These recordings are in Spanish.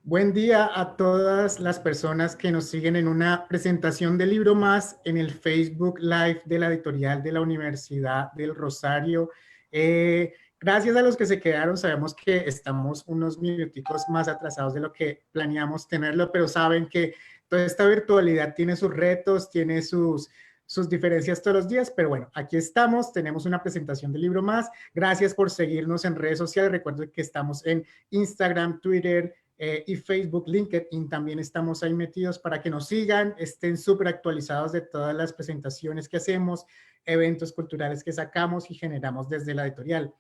Buen día a todas las personas que nos siguen en una presentación del libro más en el Facebook Live de la editorial de la Universidad del Rosario. Gracias a los que se quedaron, sabemos que estamos unos minuticos más atrasados de lo que planeamos tenerlo, pero saben que toda esta virtualidad tiene sus retos, tiene sus diferencias todos los días, pero bueno, aquí estamos, tenemos una presentación del libro más. Gracias por seguirnos en redes sociales. Recuerden que estamos en Instagram, Twitter, y Facebook, LinkedIn, también estamos ahí metidos para que nos sigan, estén súper actualizados de todas las presentaciones que hacemos, eventos culturales que sacamos y generamos desde la editorial.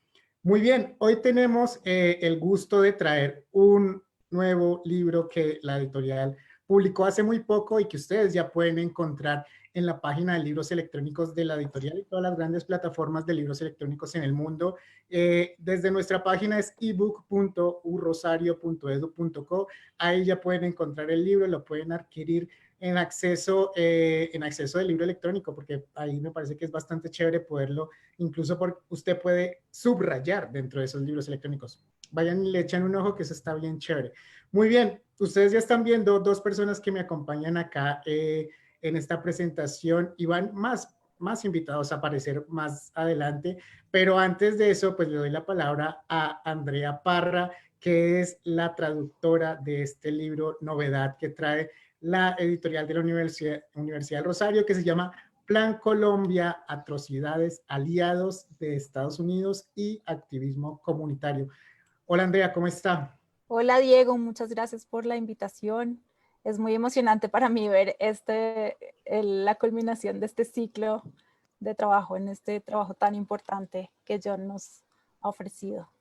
Muy bien, hoy tenemos el gusto de traer un nuevo libro que la editorial publicó hace muy poco y que ustedes ya pueden encontrar en la página de libros electrónicos de la editorial y todas las grandes plataformas de libros electrónicos en el mundo. Desde nuestra página es ebook.urrosario.edu.co. Ahí ya pueden encontrar el libro, lo pueden adquirir en acceso del libro electrónico, porque ahí me parece que es bastante chévere poderlo, incluso porque usted puede subrayar dentro de esos libros electrónicos. Vayan y le echan un ojo, que eso está bien chévere. Muy bien, ustedes ya están viendo dos personas que me acompañan acá en esta presentación y van más invitados a aparecer más adelante. Pero antes de eso, pues le doy la palabra a Andrea Parra, que es la traductora de este libro Novedad que trae la editorial de la Universidad del Rosario, que se llama Plan Colombia, Atrocidades, Aliados de Estados Unidos y Activismo Comunitario. Hola Andrea, ¿cómo está? Hola Diego, muchas gracias por la invitación. Es muy emocionante para mí ver la culminación de este ciclo de trabajo, en este trabajo tan importante que John nos ha ofrecido.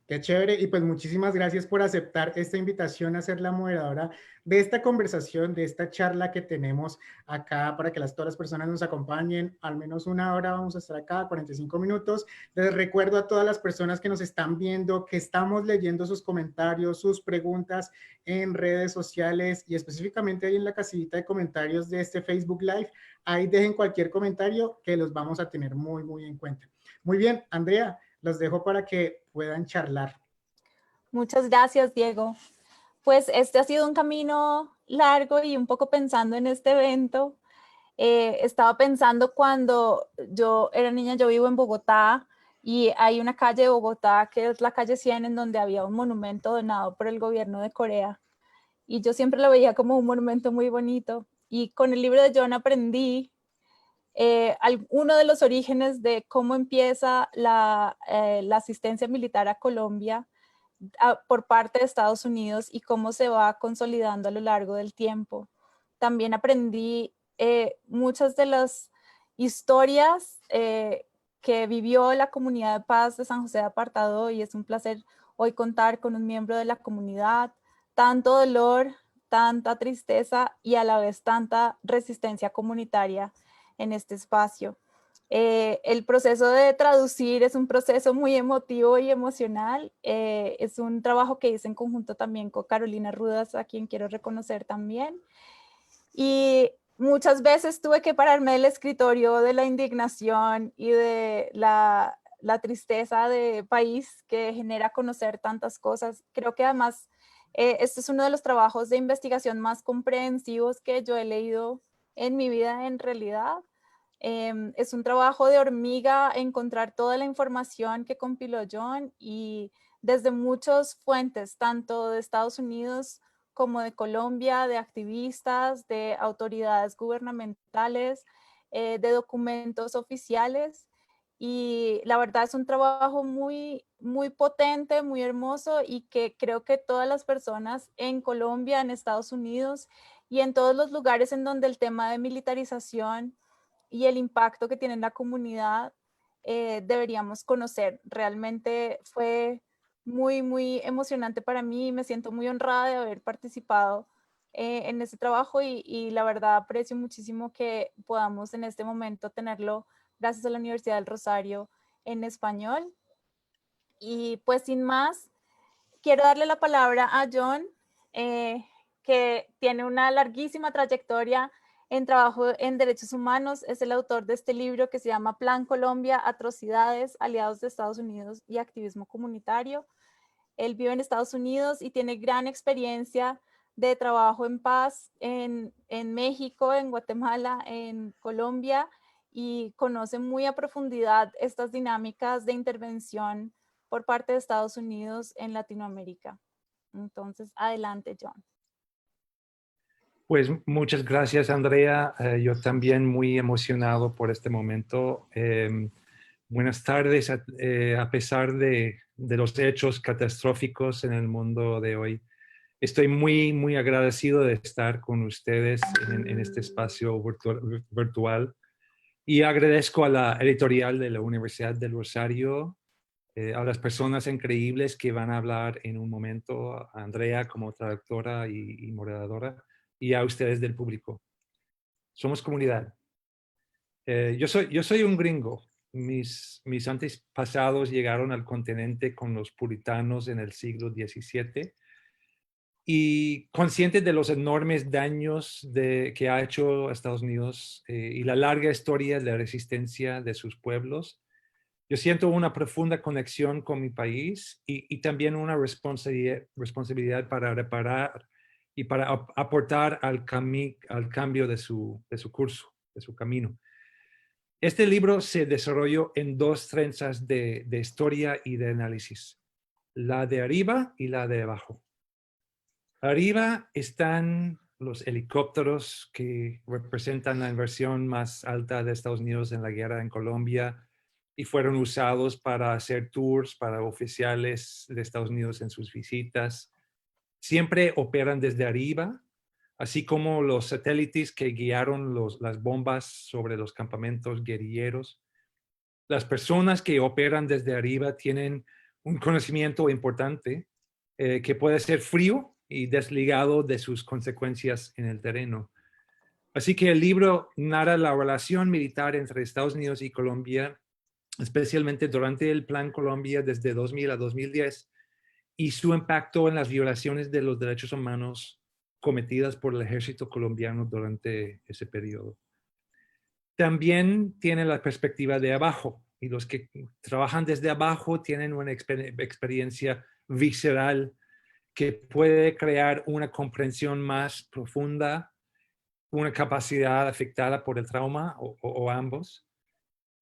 Qué chévere, y pues muchísimas gracias por aceptar esta invitación a ser la moderadora de esta conversación, de esta charla que tenemos acá para que todas las personas nos acompañen. Al menos una hora vamos a estar acá, 45 minutos. Les recuerdo a todas las personas que nos están viendo que estamos leyendo sus comentarios, sus preguntas en redes sociales y específicamente ahí en la casillita de comentarios de este Facebook Live. Ahí dejen cualquier comentario que los vamos a tener muy en cuenta. Muy bien, Andrea, los dejo para que puedan charlar. Muchas gracias, Diego. Pues este ha sido un camino largo y un poco pensando en este evento. Estaba pensando cuando yo era niña, yo vivo en Bogotá y hay una calle de Bogotá que es la calle 100 en donde había un monumento donado por el gobierno de Corea. Y yo siempre lo veía como un monumento muy bonito. Y con el libro de John aprendí uno de los orígenes de cómo empieza la asistencia militar a Colombia por parte de Estados Unidos y cómo se va consolidando a lo largo del tiempo. También aprendí muchas de las historias que vivió la comunidad de paz de San José de Apartado y es un placer hoy contar con un miembro de la comunidad. Tanto dolor, tanta tristeza y a la vez tanta resistencia comunitaria en este espacio. El proceso de traducir es un proceso muy emotivo y emocional. Es un trabajo que hice en conjunto también con Carolina Rudas, a quien quiero reconocer también. Y muchas veces tuve que pararme del escritorio de la indignación y de la tristeza de país que genera conocer tantas cosas. Creo que además este es uno de los trabajos de investigación más comprensivos que yo he leído en mi vida en realidad. Es un trabajo de hormiga encontrar toda la información que compiló John y desde muchas fuentes, tanto de Estados Unidos como de Colombia, de activistas, de autoridades gubernamentales, de documentos oficiales. Y la verdad es un trabajo muy potente, muy hermoso y que creo que todas las personas en Colombia, en Estados Unidos y en todos los lugares en donde el tema de militarización y el impacto que tiene en la comunidad deberíamos conocer. Realmente fue muy emocionante para mí. Me siento muy honrada de haber participado en ese trabajo y la verdad aprecio muchísimo que podamos en este momento tenerlo gracias a la Universidad del Rosario en español. Y pues sin más, quiero darle la palabra a John, eh, que tiene una larguísima trayectoria en trabajo en derechos humanos. Es el autor de este libro que se llama Plan Colombia, Atrocidades, Aliados de Estados Unidos y Activismo Comunitario. Él vive en Estados Unidos y tiene gran experiencia de trabajo en paz en México, en Guatemala, en Colombia, y conoce muy a profundidad estas dinámicas de intervención por parte de Estados Unidos en Latinoamérica. Entonces, adelante, John. Pues muchas gracias, Andrea. Yo también muy emocionado por este momento. Buenas tardes, a pesar de los hechos catastróficos en el mundo de hoy. Estoy muy, muy agradecido de estar con ustedes en este espacio virtual y agradezco a la editorial de la Universidad del Rosario, a las personas increíbles que van a hablar en un momento, a Andrea como traductora y moderadora, y a ustedes del público. Somos comunidad. Yo soy un gringo. Mis antepasados llegaron al continente con los puritanos en el siglo XVII y conscientes de los enormes daños que ha hecho Estados Unidos y la larga historia de resistencia de sus pueblos, yo siento una profunda conexión con mi país y también una responsabilidad para reparar y para aportar al cambio de su curso, de su camino. Este libro se desarrolló en dos trenzas de historia y de análisis, la de arriba y la de abajo. Arriba están los helicópteros que representan la inversión más alta de Estados Unidos en la guerra en Colombia y fueron usados para hacer tours para oficiales de Estados Unidos en sus visitas. Siempre operan desde arriba, así como los satélites que guiaron las bombas sobre los campamentos guerrilleros. Las personas que operan desde arriba tienen un conocimiento importante que puede ser frío y desligado de sus consecuencias en el terreno. Así que el libro narra la relación militar entre Estados Unidos y Colombia, especialmente durante el Plan Colombia desde 2000 a 2010, y su impacto en las violaciones de los derechos humanos cometidas por el ejército colombiano durante ese periodo. También tiene la perspectiva de abajo, y los que trabajan desde abajo tienen una experiencia visceral que puede crear una comprensión más profunda, una capacidad afectada por el trauma o ambos.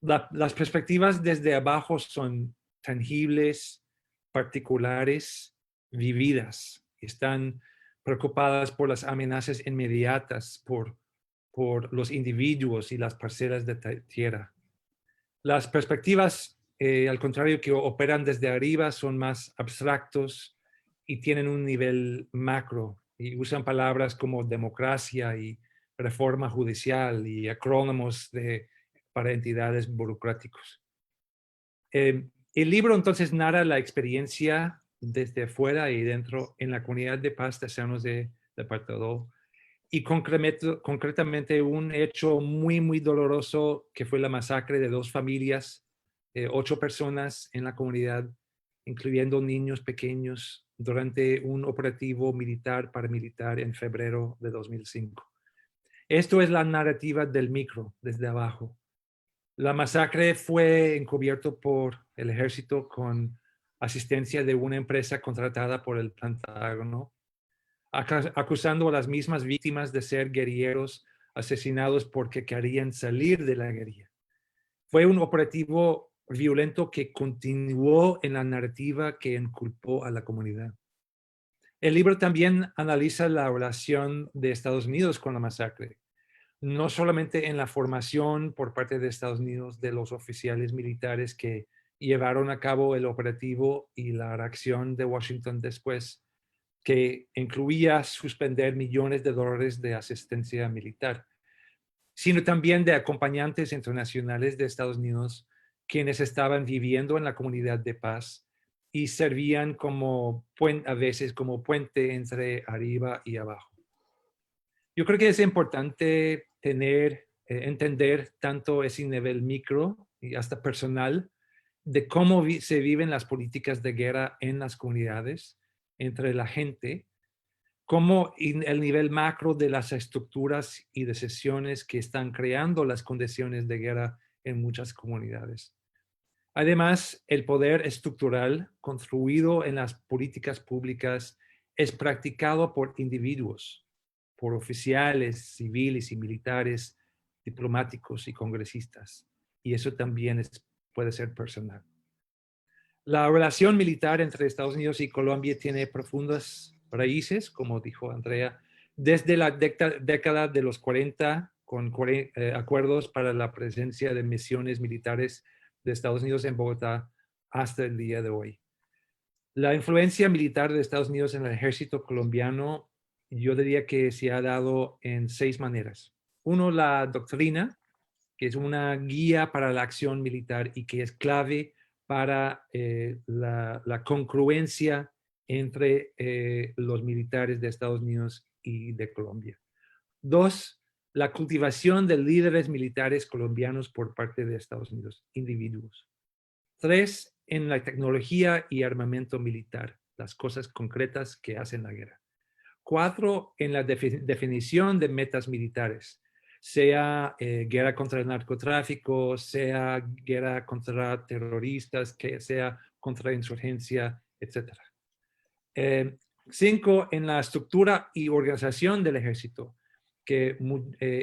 Las perspectivas desde abajo son tangibles, particulares, vividas. Están preocupadas por las amenazas inmediatas, por los individuos y las parcelas de tierra. Las perspectivas, al contrario, que operan desde arriba, son más abstractos y tienen un nivel macro y usan palabras como democracia y reforma judicial y acrónimos para entidades burocráticos. El libro entonces narra la experiencia desde afuera y dentro en la comunidad de paz de San José de Apartadó y concretamente un hecho muy, muy doloroso que fue la masacre de 2 familias, 8 personas en la comunidad, incluyendo niños pequeños, durante un operativo paramilitar en febrero de 2005. Esto es la narrativa del micro, desde abajo. La masacre fue encubierto por el ejército con asistencia de una empresa contratada por el Pentágono, acusando a las mismas víctimas de ser guerrilleros asesinados porque querían salir de la guerrilla. Fue un operativo violento que continuó en la narrativa que inculpó a la comunidad. El libro también analiza la relación de Estados Unidos con la masacre, no solamente en la formación por parte de Estados Unidos de los oficiales militares que llevaron a cabo el operativo y la reacción de Washington después, que incluía suspender millones de dólares de asistencia militar, sino también de acompañantes internacionales de Estados Unidos quienes estaban viviendo en la comunidad de paz y servían a veces como puente entre arriba y abajo. Yo creo que es importante entender tanto ese nivel micro y hasta personal de cómo se viven las políticas de guerra en las comunidades, entre la gente, como el nivel macro de las estructuras y decisiones que están creando las condiciones de guerra en muchas comunidades. Además, el poder estructural construido en las políticas públicas es practicado por individuos, por oficiales civiles y militares, diplomáticos y congresistas. Y eso también puede ser personal. La relación militar entre Estados Unidos y Colombia tiene profundas raíces, como dijo Andrea, desde la década de los 40, con acuerdos para la presencia de misiones militares de Estados Unidos en Bogotá hasta el día de hoy. La influencia militar de Estados Unidos en el ejército colombiano, yo diría que se ha dado en 6 maneras. Uno, la doctrina, que es una guía para la acción militar y que es clave para la congruencia entre los militares de Estados Unidos y de Colombia. 2, la cultivación de líderes militares colombianos por parte de Estados Unidos, individuos. 3, en la tecnología y armamento militar, las cosas concretas que hacen la guerra. 4, en la definición de metas militares, sea guerra contra el narcotráfico, sea guerra contra terroristas, que sea contra insurgencia, etc. 5, en la estructura y organización del ejército, que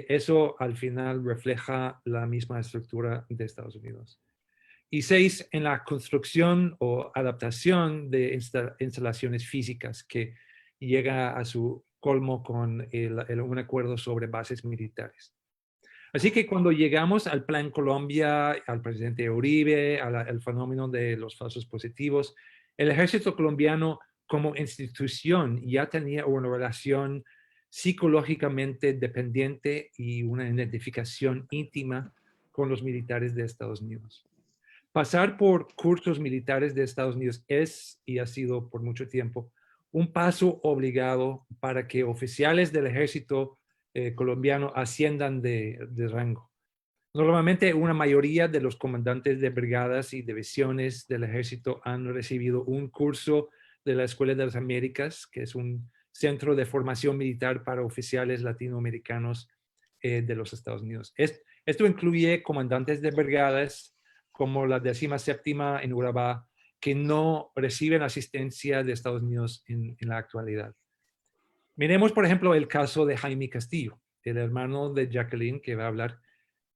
eso al final refleja la misma estructura de Estados Unidos. Y 6, en la construcción o adaptación de instalaciones físicas, que llega a su colmo con un acuerdo sobre bases militares. Así que cuando llegamos al Plan Colombia, al presidente Uribe, al fenómeno de los falsos positivos, el ejército colombiano como institución ya tenía una relación psicológicamente dependiente y una identificación íntima con los militares de Estados Unidos. Pasar por cursos militares de Estados Unidos es y ha sido por mucho tiempo un paso obligado para que oficiales del ejército colombiano asciendan de rango. Normalmente una mayoría de los comandantes de brigadas y divisiones del ejército han recibido un curso de la Escuela de las Américas, que es un centro de formación militar para oficiales latinoamericanos de los Estados Unidos. Esto incluye comandantes de brigadas como la 17ª en Urabá, que no reciben asistencia de Estados Unidos en la actualidad. Miremos, por ejemplo, el caso de Jaime Castillo, el hermano de Jacqueline, que va a hablar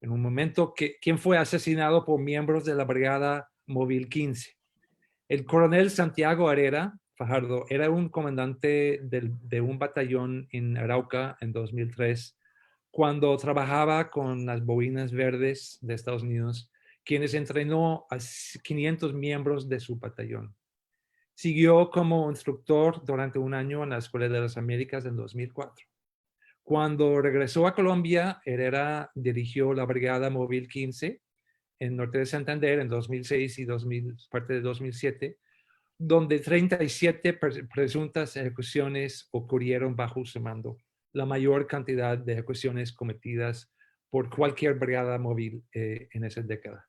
en un momento, quien fue asesinado por miembros de la Brigada Móvil 15. El coronel Santiago Herrera Fajardo era un comandante de un batallón en Arauca en 2003, cuando trabajaba con las Boinas Verdes de Estados Unidos, quienes entrenó a 500 miembros de su batallón. Siguió como instructor durante un año en la Escuela de las Américas en 2004. Cuando regresó a Colombia, Herrera dirigió la Brigada Móvil 15 en Norte de Santander en 2006 y parte de 2007, donde 37 presuntas ejecuciones ocurrieron bajo su mando, la mayor cantidad de ejecuciones cometidas por cualquier brigada móvil en esa década.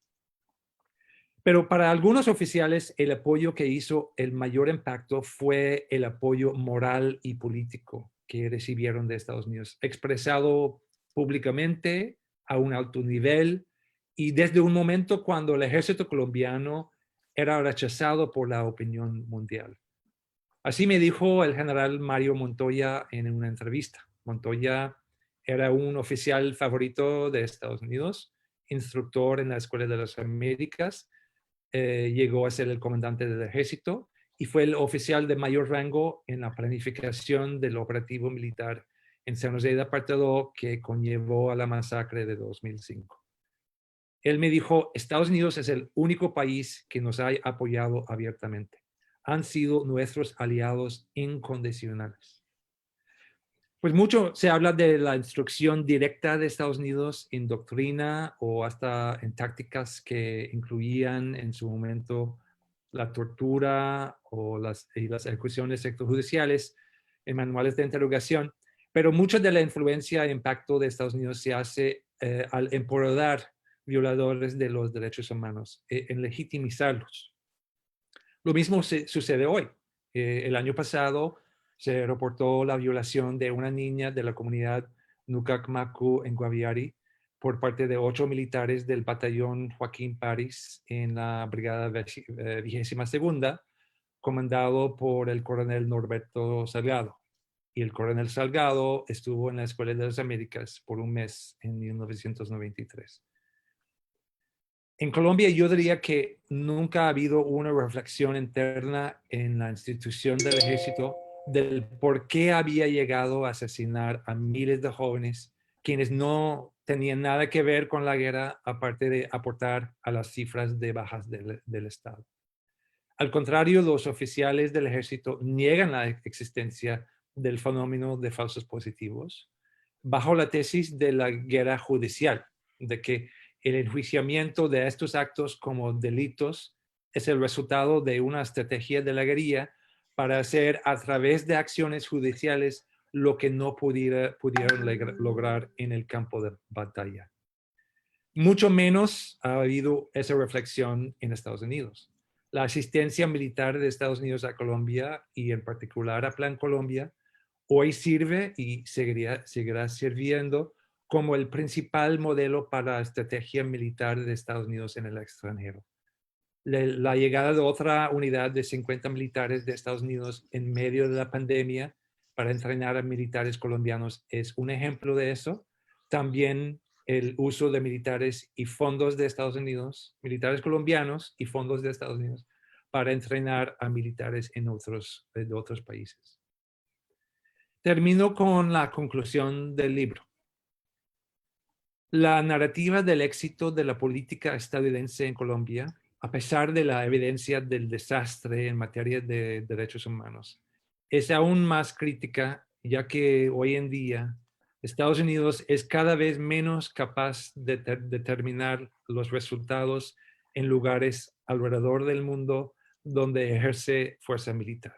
Pero para algunos oficiales, el apoyo que hizo el mayor impacto fue el apoyo moral y político que recibieron de Estados Unidos, expresado públicamente a un alto nivel y desde un momento cuando el ejército colombiano era rechazado por la opinión mundial. Así me dijo el general Mario Montoya en una entrevista. Montoya era un oficial favorito de Estados Unidos, instructor en la Escuela de las Américas, llegó a ser el comandante del ejército y fue el oficial de mayor rango en la planificación del operativo militar en San José de Apartadó que conllevó a la masacre de 2005. Él me dijo, Estados Unidos es el único país que nos ha apoyado abiertamente. Han sido nuestros aliados incondicionales. Pues mucho se habla de la instrucción directa de Estados Unidos en doctrina o hasta en tácticas que incluían en su momento la tortura o las ejecuciones extrajudiciales en manuales de interrogación, pero mucha de la influencia e impacto de Estados Unidos se hace al empoderar violadores de los derechos humanos, en legitimizarlos. Lo mismo sucede hoy. El año pasado se reportó la violación de una niña de la comunidad Nucacmacu en Guaviare por parte de 8 militares del batallón Joaquín París en la Brigada 22ª, comandado por el coronel Norberto Salgado. Y el coronel Salgado estuvo en la Escuela de las Américas por un mes en 1993. En Colombia yo diría que nunca ha habido una reflexión interna en la institución del ejército del por qué había llegado a asesinar a miles de jóvenes quienes no tenían nada que ver con la guerra, aparte de aportar a las cifras de bajas del Estado. Al contrario, los oficiales del ejército niegan la existencia del fenómeno de falsos positivos bajo la tesis de la guerra judicial, de que el enjuiciamiento de estos actos como delitos es el resultado de una estrategia de la guerrilla para hacer a través de acciones judiciales lo que no pudieron lograr en el campo de batalla. Mucho menos ha habido esa reflexión en Estados Unidos. La asistencia militar de Estados Unidos a Colombia y en particular a Plan Colombia hoy sirve y seguirá sirviendo como el principal modelo para la estrategia militar de Estados Unidos en el extranjero. La llegada de otra unidad de 50 militares de Estados Unidos en medio de la pandemia para entrenar a militares colombianos es un ejemplo de eso. También el uso de militares y fondos de Estados Unidos, militares colombianos y fondos de Estados Unidos para entrenar a militares de otros países. Termino con la conclusión del libro. La narrativa del éxito de la política estadounidense en Colombia, a pesar de la evidencia del desastre en materia de derechos humanos, es aún más crítica, ya que hoy en día Estados Unidos es cada vez menos capaz de determinar los resultados en lugares alrededor del mundo donde ejerce fuerza militar.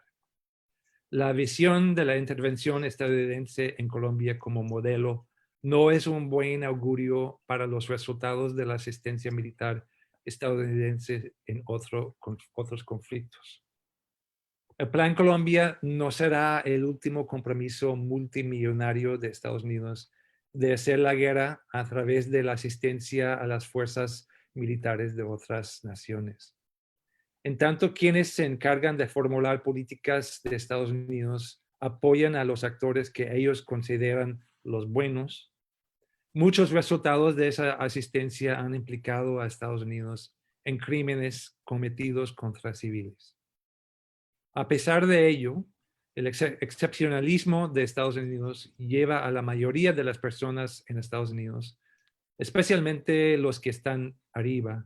La visión de la intervención estadounidense en Colombia como modelo no es un buen augurio para los resultados de la asistencia militar estadounidense en otros conflictos. El Plan Colombia no será el último compromiso multimillonario de Estados Unidos de hacer la guerra a través de la asistencia a las fuerzas militares de otras naciones. En tanto, quienes se encargan de formular políticas de Estados Unidos apoyan a los actores que ellos consideran los buenos. Muchos resultados de esa asistencia han implicado a Estados Unidos en crímenes cometidos contra civiles. A pesar de ello, el excepcionalismo de Estados Unidos lleva a la mayoría de las personas en Estados Unidos, especialmente los que están arriba,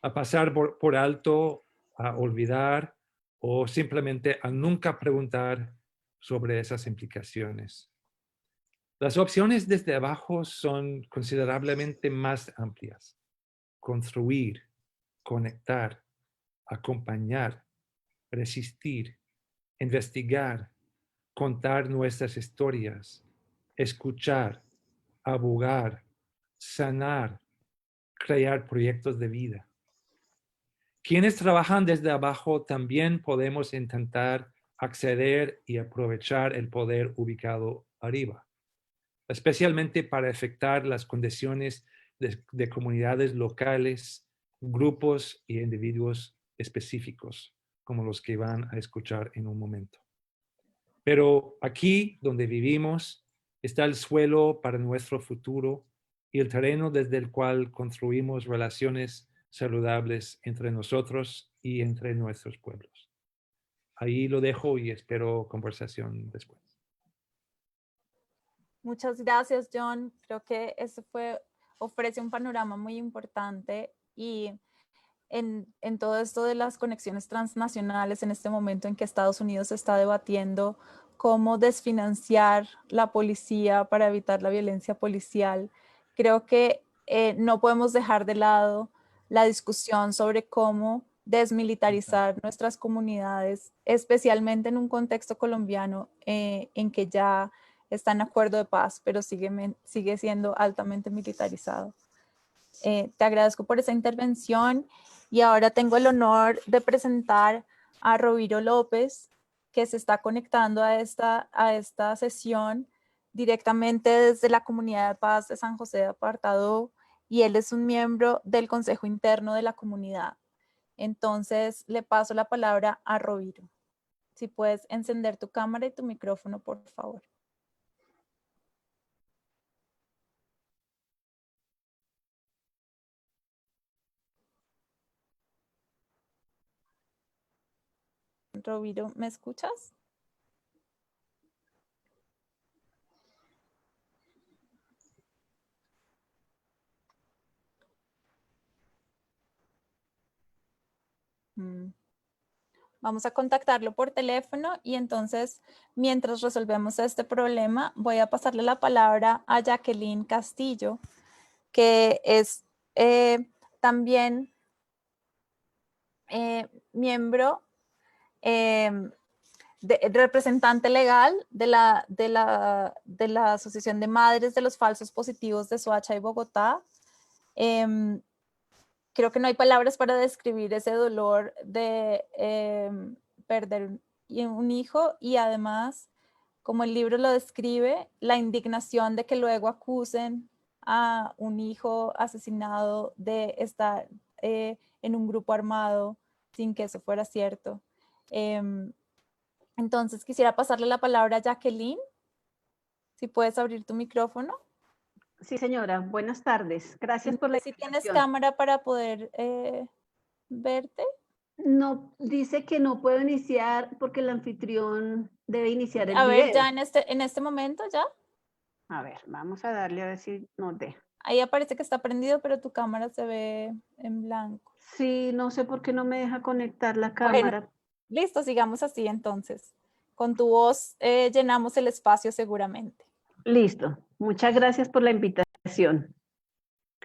a pasar por alto, a olvidar o simplemente a nunca preguntar sobre esas implicaciones. Las opciones desde abajo son considerablemente más amplias. Construir, conectar, acompañar, resistir, investigar, contar nuestras historias, escuchar, abogar, sanar, crear proyectos de vida. Quienes trabajan desde abajo también podemos intentar acceder y aprovechar el poder ubicado arriba, especialmente para afectar las condiciones de comunidades locales, grupos y individuos específicos, como los que van a escuchar en un momento. Pero aquí, donde vivimos, está el suelo para nuestro futuro y el terreno desde el cual construimos relaciones saludables entre nosotros y entre nuestros pueblos. Ahí lo dejo y espero conversación después. Muchas gracias, John. Creo que ofrece un panorama muy importante y en todo esto de las conexiones transnacionales, en este momento en que Estados Unidos está debatiendo cómo desfinanciar la policía para evitar la violencia policial, creo que no podemos dejar de lado la discusión sobre cómo desmilitarizar nuestras comunidades, especialmente en un contexto colombiano en que ya está en acuerdo de paz, pero sigue siendo altamente militarizado. Te agradezco por esa intervención y ahora tengo el honor de presentar a Roviro López, que se está conectando a esta sesión. directamente desde la Comunidad de Paz de San José de Apartadó, y él es un miembro del Consejo Interno de la comunidad. Entonces le paso la palabra a Roviro. Si puedes encender tu cámara y tu micrófono, por favor. Roviro, ¿me escuchas? Vamos a contactarlo por teléfono y entonces, mientras resolvemos este problema, voy a pasarle la palabra a Jacqueline Castillo, que es también miembro, representante legal de la Asociación de Madres de los Falsos Positivos de Soacha y Bogotá. Creo que no hay palabras para describir ese dolor de perder un hijo, y además, como el libro lo describe, la indignación de que luego acusen a un hijo asesinado de estar en un grupo armado sin que eso fuera cierto. Entonces quisiera pasarle la palabra a Jacqueline. Si puedes abrir tu micrófono. Sí, señora. Buenas tardes. Gracias por la invitación. Si tienes invitación. cámara para poder verte. No, dice que no puedo iniciar porque el anfitrión debe iniciar el A video. ver, ya en este momento ya. A ver, vamos a darle a ver si nos deja. Ahí aparece que está prendido, pero tu cámara se ve en blanco. Sí, no sé por qué no me deja conectar la cámara. Bueno, listo, sigamos así entonces. Con tu voz llenamos el espacio seguramente. Listo. Muchas gracias por la invitación.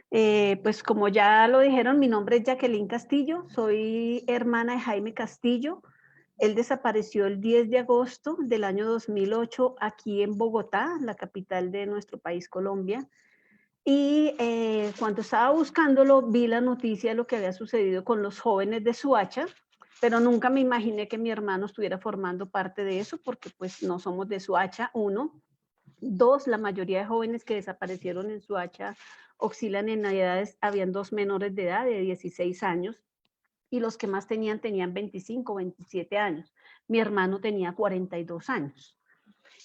Pues como ya lo dijeron, mi nombre es Jacqueline Castillo, soy hermana de Jaime Castillo. Él desapareció el 10 de agosto del año 2008 aquí en Bogotá, la capital de nuestro país, Colombia. Y cuando estaba buscándolo, vi la noticia de lo que había sucedido con los jóvenes de Soacha, pero nunca me imaginé que mi hermano estuviera formando parte de eso, porque pues no somos de Soacha, uno. Dos, la mayoría de jóvenes que desaparecieron en Soacha oscilan en edades, habían dos menores de edad de 16 años, y los que más tenían 25, 27 años. Mi hermano tenía 42 años.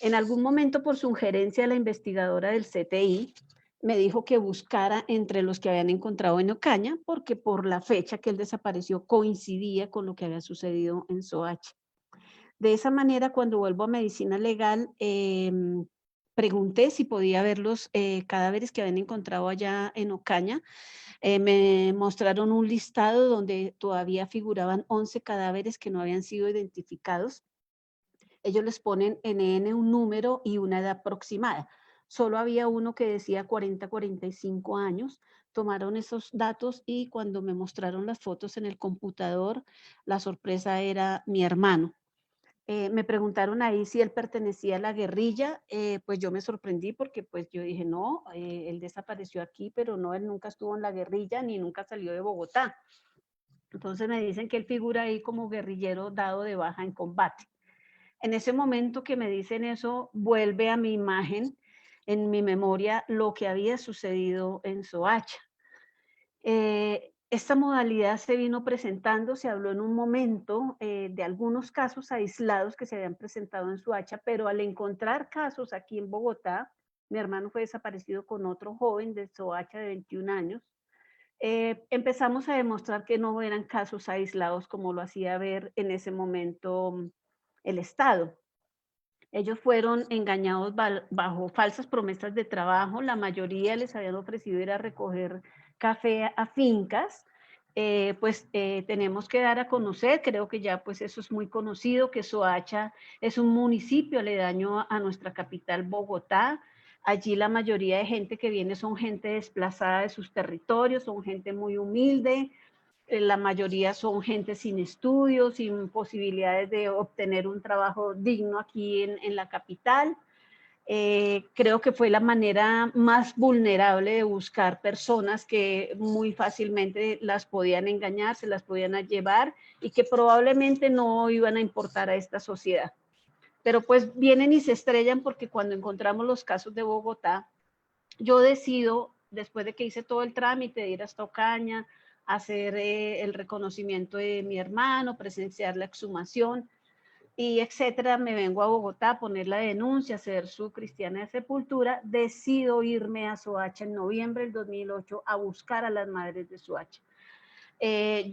En algún momento, por sugerencia de la investigadora del CTI, me dijo que buscara entre los que habían encontrado en Ocaña, porque por la fecha que él desapareció coincidía con lo que había sucedido en Soacha. De esa manera, cuando vuelvo a medicina legal, pregunté si podía ver los cadáveres que habían encontrado allá en Ocaña. Me mostraron un listado donde todavía figuraban 11 cadáveres que no habían sido identificados. Ellos les ponen NN un número y una edad aproximada. Solo había uno que decía 40, 45 años. Tomaron esos datos y cuando me mostraron las fotos en el computador, la sorpresa era mi hermano. Me preguntaron ahí si él pertenecía a la guerrilla, pues yo me sorprendí porque pues yo dije, no, él desapareció aquí, pero no, él nunca estuvo en la guerrilla ni nunca salió de Bogotá. Entonces me dicen que él figura ahí como guerrillero dado de baja en combate. En ese momento que me dicen eso, vuelve a mi imagen, en mi memoria, lo que había sucedido en Soacha. Esta modalidad se vino presentando, se habló en un momento de algunos casos aislados que se habían presentado en Soacha, pero al encontrar casos aquí en Bogotá, mi hermano fue desaparecido con otro joven de Soacha de 21 años, empezamos a demostrar que no eran casos aislados como lo hacía ver en ese momento el Estado. Ellos fueron engañados bajo falsas promesas de trabajo. La mayoría les habían ofrecido ir a recoger café a fincas. Tenemos que dar a conocer, creo que ya pues eso es muy conocido, que Soacha es un municipio aledaño a nuestra capital Bogotá. Allí la mayoría de gente que viene son gente desplazada de sus territorios, son gente muy humilde, la mayoría son gente sin estudios, sin posibilidades de obtener un trabajo digno aquí en la capital. Creo que fue la manera más vulnerable de buscar personas que muy fácilmente las podían engañar, se las podían llevar y que probablemente no iban a importar a esta sociedad. pero pues vienen y se estrellan porque cuando encontramos los casos de Bogotá, yo decido, después de que hice todo el trámite de ir hasta Ocaña, hacer el reconocimiento de mi hermano, presenciar la exhumación y etcétera, me vengo a Bogotá a poner la denuncia, hacer su cristiana de sepultura, decido irme a Soacha en noviembre del 2008 a buscar a las madres de Soacha.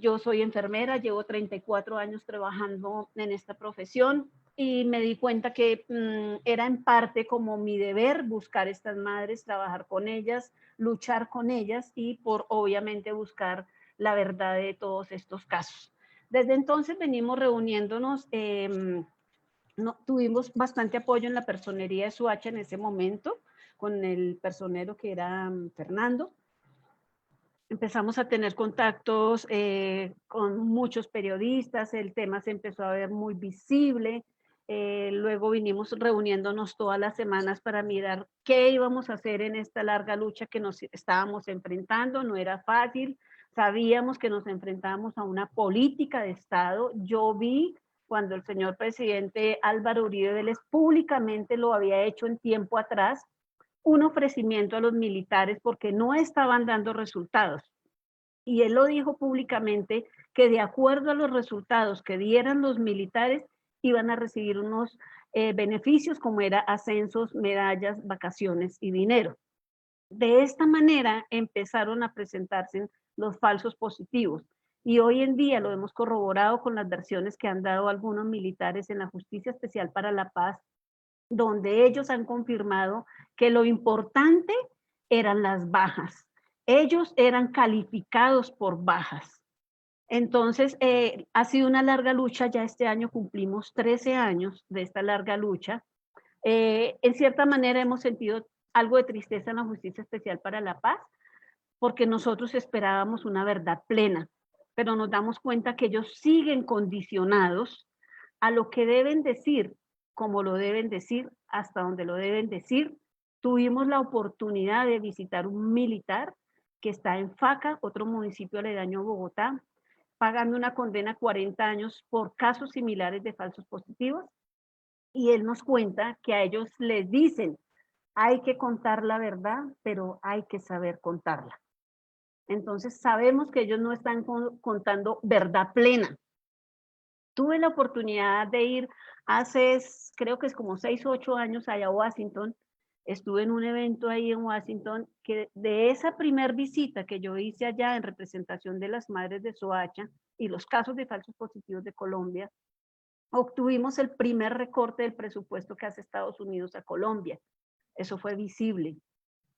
Yo soy enfermera, llevo 34 años trabajando en esta profesión y me di cuenta que era en parte como mi deber buscar estas madres, trabajar con ellas, luchar con ellas y por obviamente buscar la verdad de todos estos casos. Desde entonces venimos reuniéndonos, tuvimos bastante apoyo en la personería de Soacha en ese momento, con el personero que era Fernando. Empezamos a tener contactos con muchos periodistas, el tema se empezó a ver muy visible, luego vinimos reuniéndonos todas las semanas para mirar qué íbamos a hacer en esta larga lucha que nos estábamos enfrentando, no era fácil, sabíamos que nos enfrentábamos a una política de Estado. Yo vi cuando el señor presidente Álvaro Uribe Vélez públicamente lo había hecho en tiempo atrás, un ofrecimiento a los militares porque no estaban dando resultados. Y él lo dijo públicamente que de acuerdo a los resultados que dieran los militares, iban a recibir unos beneficios como era ascensos, medallas, vacaciones y dinero. De esta manera empezaron a presentarse los falsos positivos. Y hoy en día lo hemos corroborado con las versiones que han dado algunos militares en la Justicia Especial para la Paz, donde ellos han confirmado que lo importante eran las bajas. Ellos eran calificados por bajas. Entonces, ha sido una larga lucha, ya este año cumplimos 13 años de esta larga lucha. En cierta manera hemos sentido algo de tristeza en la Justicia Especial para la Paz, porque nosotros esperábamos una verdad plena, pero nos damos cuenta que ellos siguen condicionados a lo que deben decir, como lo deben decir, hasta donde lo deben decir. Tuvimos la oportunidad de visitar un militar que está en Faca, otro municipio aledaño a Bogotá, pagando una condena 40 años por casos similares de falsos positivos. Y él nos cuenta que a ellos les dicen, hay que contar la verdad, pero hay que saber contarla. Entonces sabemos que ellos no están contando verdad plena. Tuve la oportunidad de ir hace, creo que es como 6 o 8 años allá a Washington. Estuve en un evento ahí en Washington, que de esa primer visita que yo hice allá en representación de las madres de Soacha y los casos de falsos positivos de Colombia, obtuvimos el primer recorte del presupuesto que hace Estados Unidos a Colombia. Eso fue visible.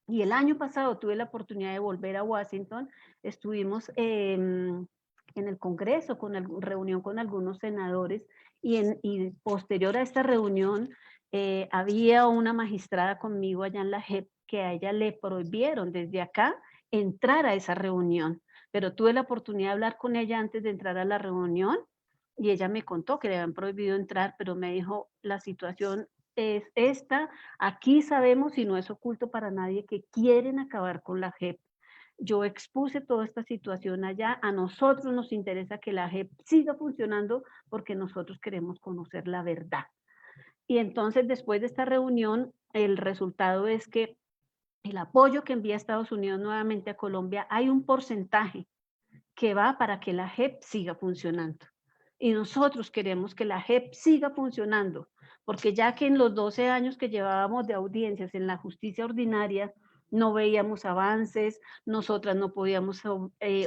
Y el año pasado tuve la oportunidad de volver a Washington, estuvimos en el Congreso, reunión con algunos senadores, y posterior a esta reunión había una magistrada conmigo allá en la JEP que a ella le prohibieron desde acá entrar a esa reunión, pero tuve la oportunidad de hablar con ella antes de entrar a la reunión y ella me contó que le habían prohibido entrar, pero me dijo, la situación es esta, aquí sabemos y no es oculto para nadie que quieren acabar con la JEP. Yo expuse toda esta situación allá, a nosotros nos interesa que la JEP siga funcionando porque nosotros queremos conocer la verdad. Y entonces después de esta reunión, el resultado es que el apoyo que envía Estados Unidos nuevamente a Colombia, hay un porcentaje que va para que la JEP siga funcionando. Y nosotros queremos que la JEP siga funcionando, porque ya que en los 12 años que llevábamos de audiencias en la justicia ordinaria, no veíamos avances, nosotras no podíamos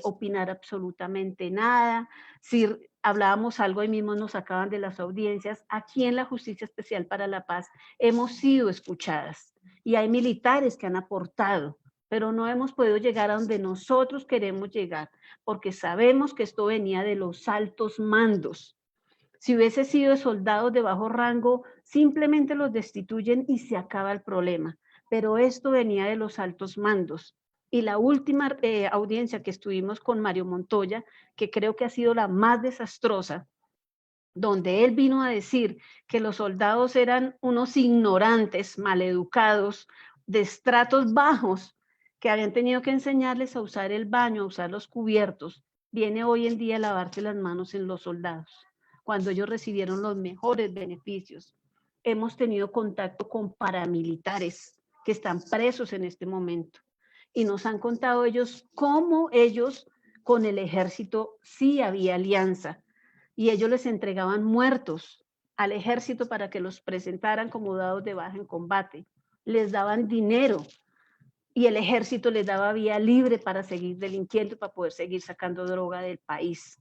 opinar absolutamente nada, si hablábamos algo ahí mismo nos sacaban de las audiencias. Aquí en la Justicia Especial para la Paz hemos sido escuchadas y hay militares que han aportado, pero no hemos podido llegar a donde nosotros queremos llegar, porque sabemos que esto venía de los altos mandos. Si hubiese sido de soldados de bajo rango, simplemente los destituyen y se acaba el problema. Pero esto venía de los altos mandos. Y la última audiencia que estuvimos con Mario Montoya, que creo que ha sido la más desastrosa, donde él vino a decir que los soldados eran unos ignorantes, maleducados, de estratos bajos, que habían tenido que enseñarles a usar el baño, a usar los cubiertos. Viene hoy en día a lavarse las manos en los soldados, cuando ellos recibieron los mejores beneficios. hemos tenido contacto con paramilitares que están presos en este momento y nos han contado ellos cómo ellos con el ejército sí había alianza y ellos les entregaban muertos al ejército para que los presentaran como dados de baja en combate. Les daban dinero y el ejército les daba vía libre para seguir delinquiendo, para poder seguir sacando droga del país.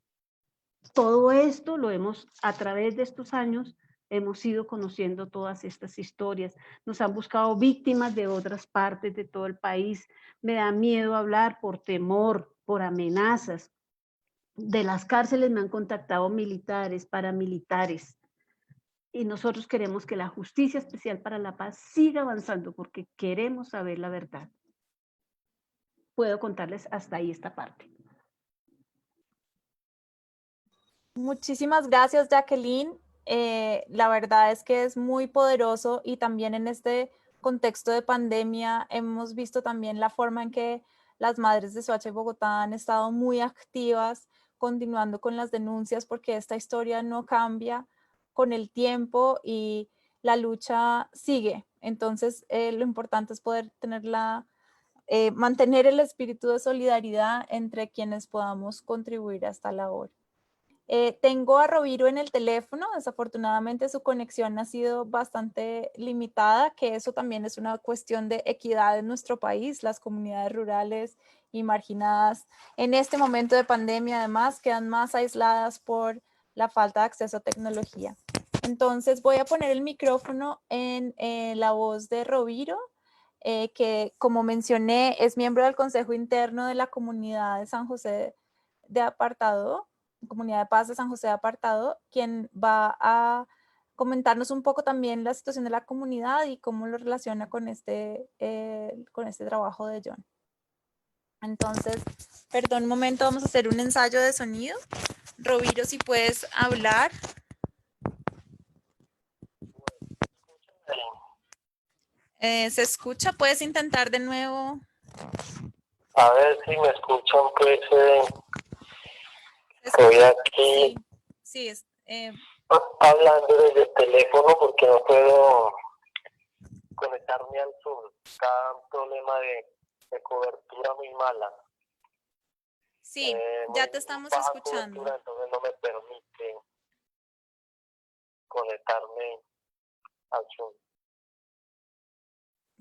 Todo esto lo hemos, a través de estos años, hemos ido conociendo todas estas historias. Nos han buscado víctimas de otras partes de todo el país. Me da miedo hablar por temor, por amenazas. De las cárceles me han contactado militares, paramilitares. Y nosotros queremos que la Justicia Especial para la Paz siga avanzando porque queremos saber la verdad. Puedo contarles hasta ahí esta parte. Muchísimas gracias, Jacqueline. La verdad es que es muy poderoso y también en este contexto de pandemia hemos visto también la forma en que las madres de Soacha y Bogotá han estado muy activas, continuando con las denuncias porque esta historia no cambia con el tiempo y la lucha sigue. Entonces, lo importante es poder mantener el espíritu de solidaridad entre quienes podamos contribuir a esta labor. Tengo a Roviro en el teléfono, desafortunadamente su conexión ha sido bastante limitada, que eso también es una cuestión de equidad en nuestro país. Las comunidades rurales y marginadas en este momento de pandemia además quedan más aisladas por la falta de acceso a tecnología. Entonces voy a poner el micrófono en la voz de Roviro, que como mencioné es miembro del Consejo Interno de la Comunidad de San José de Apartado, Comunidad de Paz de San José de Apartado, quien va a comentarnos un poco también la situación de la comunidad y cómo lo relaciona con este trabajo de John. Entonces, perdón un momento, vamos a hacer un ensayo de sonido. Roviro, si puedes hablar. ¿Se escucha? ¿Puedes intentar de nuevo? A ver si me escuchan, pues estoy aquí sí, hablando desde el teléfono porque no puedo conectarme al Zoom. Está un problema de cobertura muy mala. Sí, ya te estamos escuchando. Cobertura, entonces no me permite conectarme al Zoom.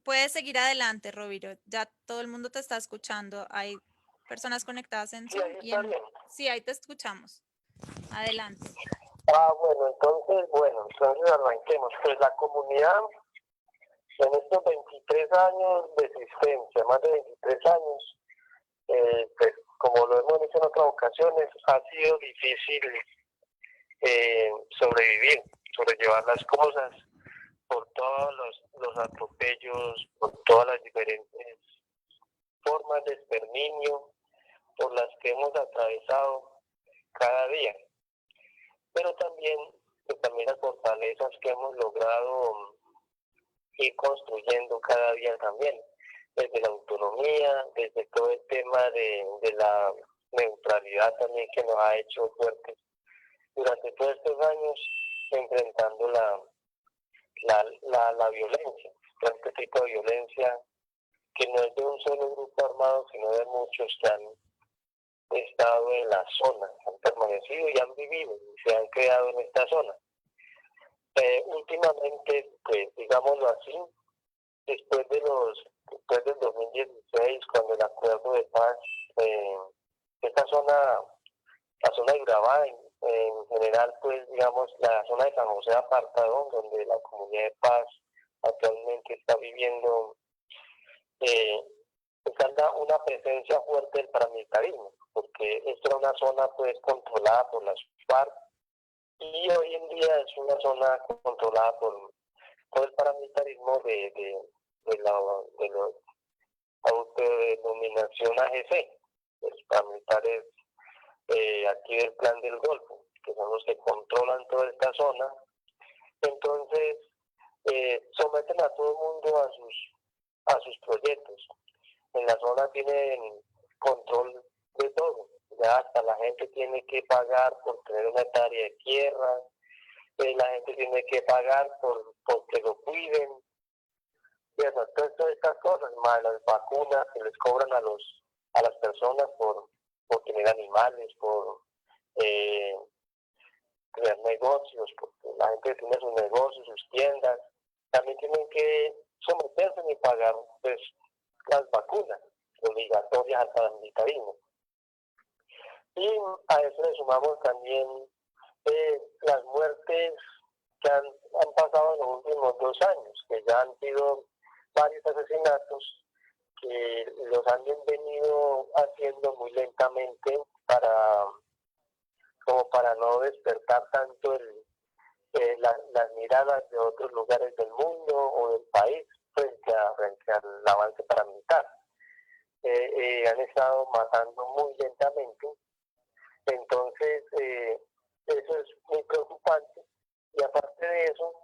Puedes seguir adelante, Roviro. Ya todo el mundo te está escuchando. Hay personas conectadas en Zoom. Sí, ahí está bien. Sí, ahí te escuchamos. Adelante. Entonces arranquemos. Pues la comunidad en estos 23 años de existencia, más de 23 años, pues como lo hemos dicho en otras ocasiones, ha sido difícil sobrellevar las cosas por todos los atropellos, por todas las diferentes formas de exterminio por las que hemos atravesado cada día. Pero también las fortalezas que hemos logrado ir construyendo cada día también, desde la autonomía, desde todo el tema de la neutralidad también que nos ha hecho fuertes durante todos estos años, enfrentando la violencia, este tipo de violencia que no es de un solo grupo armado, sino de muchos que han estado en la zona, han permanecido y han vivido y se han creado en esta zona. Últimamente, pues digámoslo así, después del 2016, cuando el acuerdo de paz, esta zona, la zona de Urabá, en general, pues digamos, la zona de San José de Apartadón, donde la comunidad de paz actualmente está viviendo, está una presencia fuerte del paramilitarismo, porque esta era una zona pues controlada por las FARC y hoy en día es una zona controlada por el paramilitarismo de la autodenominación AGC, los paramilitares aquí del Plan del Golfo, que son los que controlan toda esta zona. Entonces someten a todo el mundo a sus proyectos. En la zona tienen control de todo, ya hasta la gente tiene que pagar por tener una hectárea de tierra, la gente tiene que pagar por que lo cuiden, y eso, todas estas cosas, más las vacunas que les cobran a las personas por tener animales, por crear negocios, porque la gente tiene sus negocios, sus tiendas, también tienen que someterse y pagar pues las vacunas obligatorias al paramilitarismo. Y a eso le sumamos también las muertes que han pasado en los últimos 2 años, que ya han sido varios asesinatos que los han venido haciendo muy lentamente como para no despertar tanto las miradas de otros lugares del mundo o del país frente al avance paramilitar. Han estado matando muy lentamente, entonces eso es muy preocupante, y aparte de eso,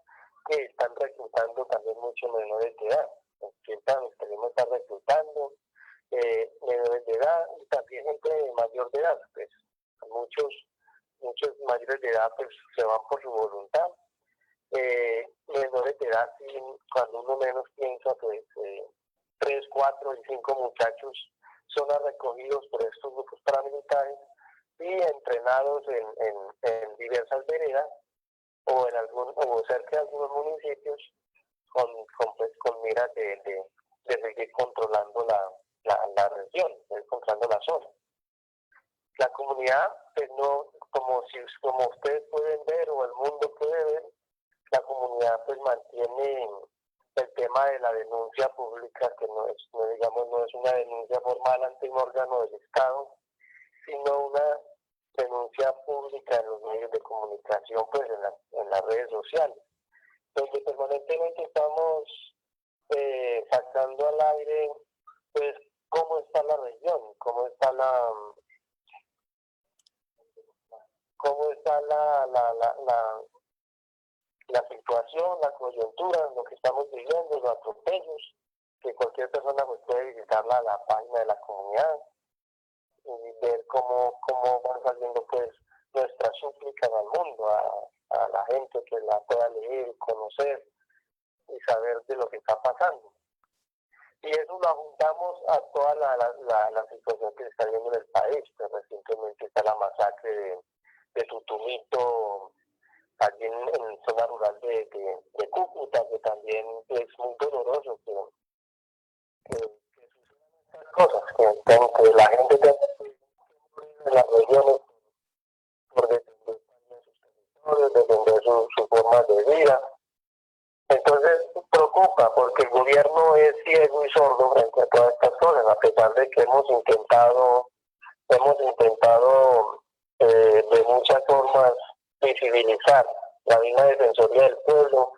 que están reclutando también muchos menores de edad. Tenemos que estar reclutando menores de edad y también gente mayor de edad. Pues muchos mayores de edad pues se van por su voluntad. Menores de edad, cuando uno menos piensa, pues 3, 4 y 5 muchachos son recogidos por estos grupos paramilitares y entrenados en diversas veredas o cerca de algunos municipios con miras de seguir controlando la región, controlando la zona. La comunidad, pues no, como ustedes pueden ver o el mundo puede ver, la comunidad pues mantiene el tema de la denuncia pública, que no es una denuncia formal ante un órgano del Estado, sino una denuncia pública en los medios de comunicación, pues en las redes sociales, donde permanentemente estamos sacando al aire pues cómo está la región, cómo está la situación, la coyuntura, lo que estamos viviendo, los atropellos, que cualquier persona pues puede visitar la página de la comunidad y ver cómo van saliendo pues nuestras súplicas al mundo, a la gente que la pueda leer, conocer y saber de lo que está pasando. Y eso lo juntamos a toda la situación que se está viendo en el país. Pues recientemente está la masacre de Tutumito, allí en zona rural de Cúcuta, que también es muy doloroso que sucedan estas cosas, que la gente en las regiones por defender sus territorios, defender su forma de vida. Entonces preocupa porque el gobierno es ciego y sordo frente a todas estas cosas, a pesar de que hemos intentado de muchas formas visibilizar. La misma Defensoría del Pueblo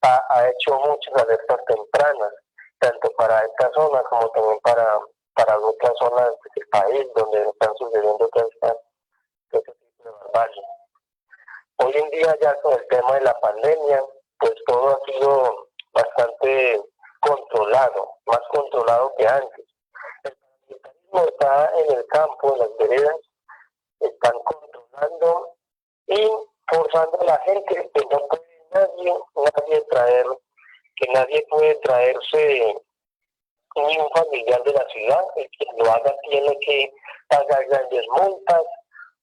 ha hecho muchas alertas tempranas, tanto para esta zona como también para otras zonas del país donde están sucediendo todo este tipo de barbarie. Hoy en día, ya con el tema de la pandemia, pues todo ha sido bastante controlado, más controlado que antes. El paramilitarismo está en el campo, en las veredas, están controlando y forzando a la gente que no puede nadie puede traerse ni un familiar de la ciudad. El que lo haga tiene que pagar grandes multas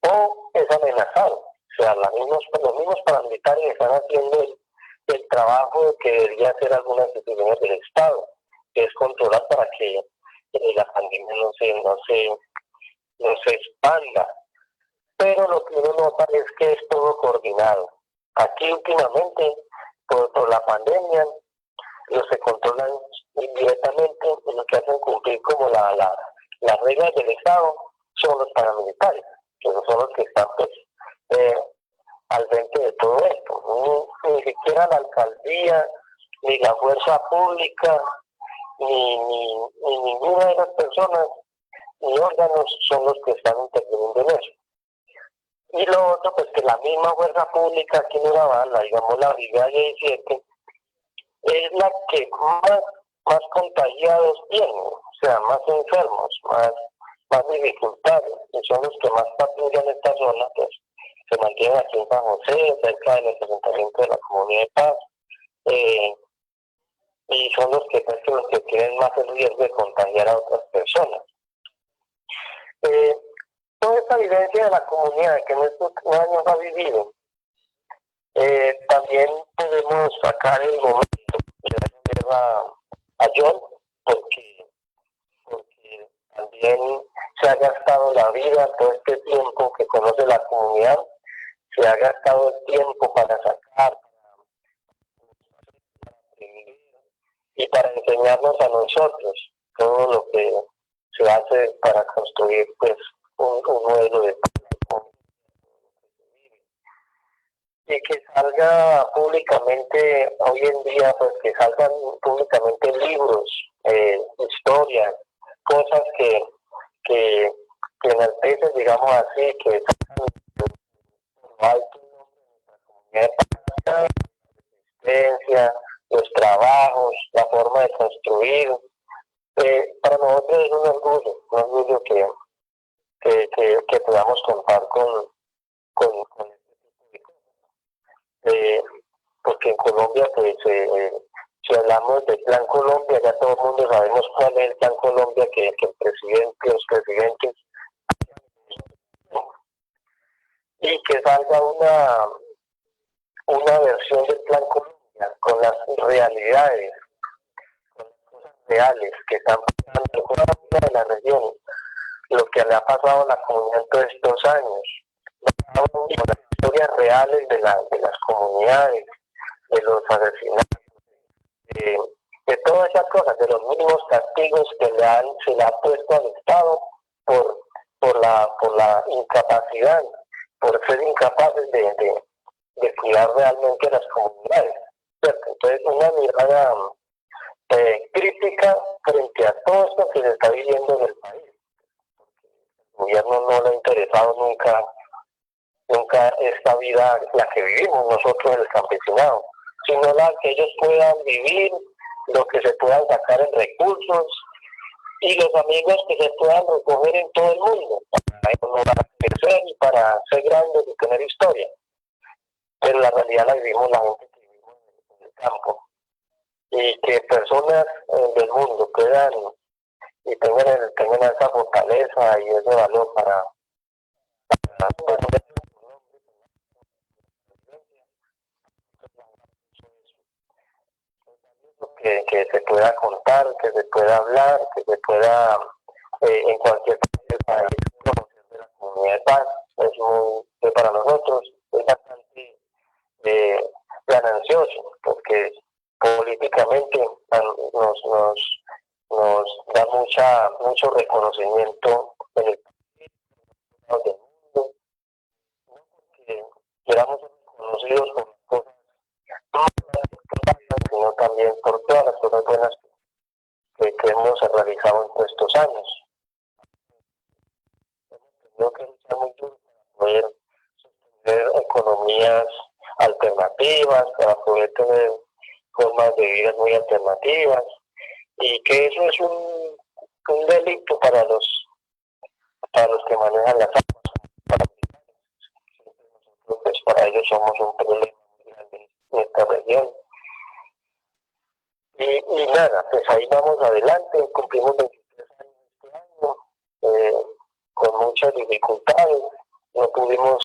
o es amenazado. O sea, los mismos paramilitares están haciendo el trabajo que debería hacer algunas instituciones del Estado, que es controlar para que la pandemia no se expanda. Pero lo que uno nota es que es todo coordinado. Aquí últimamente, por la pandemia, los que controlan indirectamente y los que hacen cumplir como las reglas del Estado son los paramilitares, que son los que están pues al frente de todo esto. Ni siquiera la alcaldía, ni la fuerza pública, ni ninguna de las personas, ni órganos son los que están interviniendo en eso. Y lo otro, pues que la misma fuerza pública aquí en Urabá, digamos la Brigada 17, es la que más contagiados tiene, o sea, más enfermos, más dificultades, y son los que más patrullan esta zona, pues se mantienen aquí en San José, cerca del asentamiento de la Comunidad de Paz, y son los que tienen más el riesgo de contagiar a otras personas. Toda esta vivencia de la comunidad que en estos años ha vivido, también podemos sacar el momento de dar a John, porque también se ha gastado la vida todo este tiempo que conoce la comunidad, se ha gastado el tiempo para sacar, para aprender y para enseñarnos a nosotros todo lo que se hace para construir pues un modelo de paz. Y que salga públicamente hoy en día, pues que salgan públicamente libros, historias, cosas que enaltecen, digamos así, que sacan por alto la existencia, los trabajos, la forma de construir. Para nosotros es un orgullo que podamos contar con porque en Colombia, pues, si hablamos del Plan Colombia, ya todo el mundo sabemos cuál es el Plan Colombia que el presidente, los presidentes, y que salga una versión del Plan Colombia con las realidades, con las cosas reales que están pasando con cada una de las regiones, lo que le ha pasado a la comunidad en todos estos años, con las historias reales de las comunidades, de los asesinatos, de todas esas cosas, de los mínimos castigos que se le ha puesto al Estado por la incapacidad, por ser incapaces de cuidar realmente las comunidades, ¿cierto? Entonces, una mirada crítica frente a todo esto que se está viviendo en el país. El gobierno no le ha interesado nunca esta vida, la que vivimos nosotros en el campesinado, sino la que ellos puedan vivir, lo que se puedan sacar en recursos y los amigos que se puedan recoger en todo el mundo para crecer y para ser grandes y tener historia. Pero la realidad la vivimos la gente que vivimos en el campo, y que personas del mundo puedan y tengan esa fortaleza y ese valor para que se pueda contar, que se pueda hablar, que se pueda en cualquier parte del país conocer de la comunidad de paz. Es muy, para nosotros es bastante ganancioso, porque políticamente nos da mucho reconocimiento en el país del mundo, no porque queramos ser reconocidos por las cosas sino también por todas las cosas buenas que hemos realizado en todos estos años. Hemos tenido que luchar muy duro para poder sostener economías alternativas, para poder tener formas de vida muy alternativas, y que eso es un delito para los que manejan las armas. Nosotros, pues, para ellos somos un problema muy grande en esta región. Y nada, pues ahí vamos adelante, cumplimos 23 años este año, con muchas dificultades, no pudimos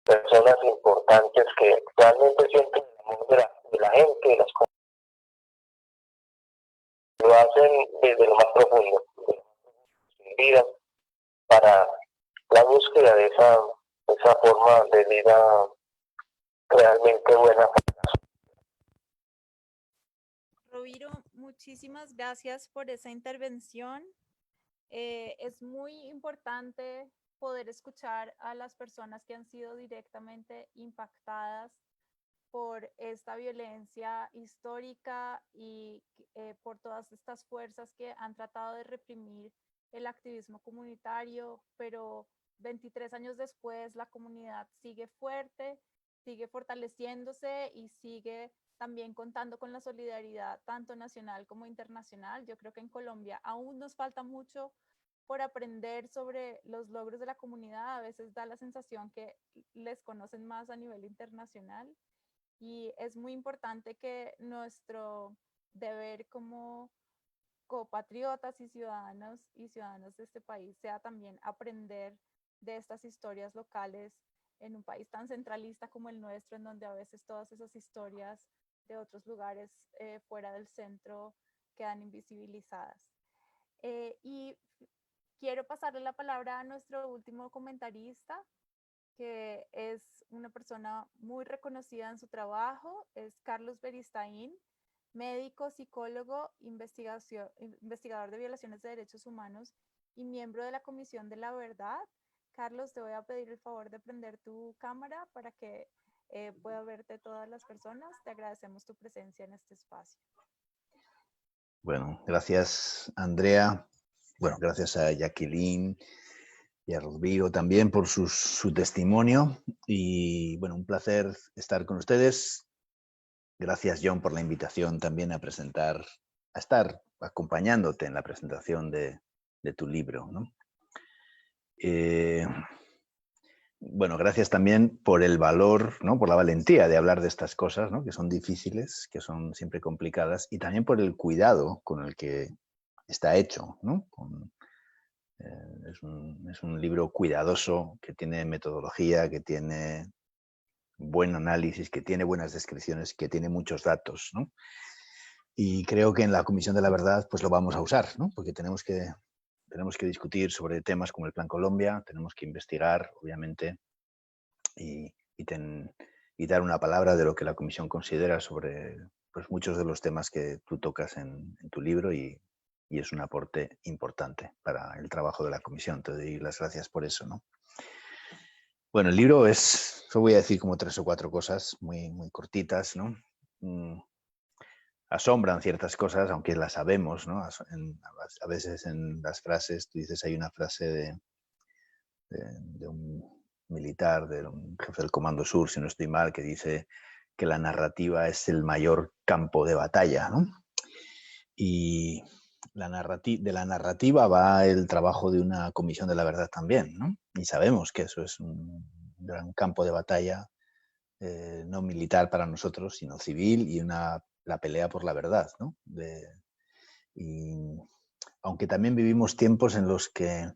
personas importantes que realmente sienten el amor de la gente, de las cosas. Lo hacen desde lo más profundo de sus vidas para la búsqueda de esa forma de vida realmente buena. Roviro, muchísimas gracias por esa intervención. Es muy importante poder escuchar a las personas que han sido directamente impactadas por esta violencia histórica y por todas estas fuerzas que han tratado de reprimir el activismo comunitario, pero 23 años después la comunidad sigue fuerte, sigue fortaleciéndose y sigue también contando con la solidaridad tanto nacional como internacional. Yo creo que en Colombia aún nos falta mucho por aprender sobre los logros de la comunidad. A veces da la sensación que les conocen más a nivel internacional y es muy importante que nuestro deber como copatriotas y ciudadanas de este país sea también aprender de estas historias locales en un país tan centralista como el nuestro, en donde a veces todas esas historias de otros lugares fuera del centro quedan invisibilizadas. Y quiero pasarle la palabra a nuestro último comentarista, que es una persona muy reconocida en su trabajo, es Carlos Beristain, médico, psicólogo, investigador de violaciones de derechos humanos y miembro de la Comisión de la Verdad. Carlos, te voy a pedir el favor de prender tu cámara para que pueda verte todas las personas. Te agradecemos tu presencia en este espacio. Bueno, gracias, Andrea. Bueno, gracias a Jacqueline y a Rodrigo también por su testimonio. Y bueno, un placer estar con ustedes. Gracias, John, por la invitación también a presentar, a estar acompañándote en la presentación de tu libro, ¿no? Bueno, gracias también por el valor, ¿no? Por la valentía de hablar de estas cosas, ¿no? Que son difíciles, que son siempre complicadas, y también por el cuidado con el que está hecho, ¿no? Es un libro cuidadoso, que tiene metodología, que tiene buen análisis, que tiene buenas descripciones, que tiene muchos datos, ¿no? Y creo que en la Comisión de la Verdad pues lo vamos a usar, ¿no? Porque tenemos que discutir sobre temas como el Plan Colombia, tenemos que investigar, obviamente, y dar una palabra de lo que la Comisión considera sobre pues, muchos de los temas que tú tocas en tu libro y es un aporte importante para el trabajo de la Comisión. Te doy las gracias por eso, ¿no? Bueno, el libro es, yo voy a decir como 3 o 4 cosas muy, muy cortitas, ¿no? Asombran ciertas cosas, aunque las sabemos, ¿no? A veces en las frases, tú dices, hay una frase de un militar, de un jefe del Comando Sur, si no estoy mal, que dice que la narrativa es el mayor campo de batalla, ¿no? Y de la narrativa va el trabajo de una Comisión de la Verdad también, ¿no? Y sabemos que eso es un gran campo de batalla, no militar para nosotros, sino civil, y la pelea por la verdad, ¿no? Y aunque también vivimos tiempos en los que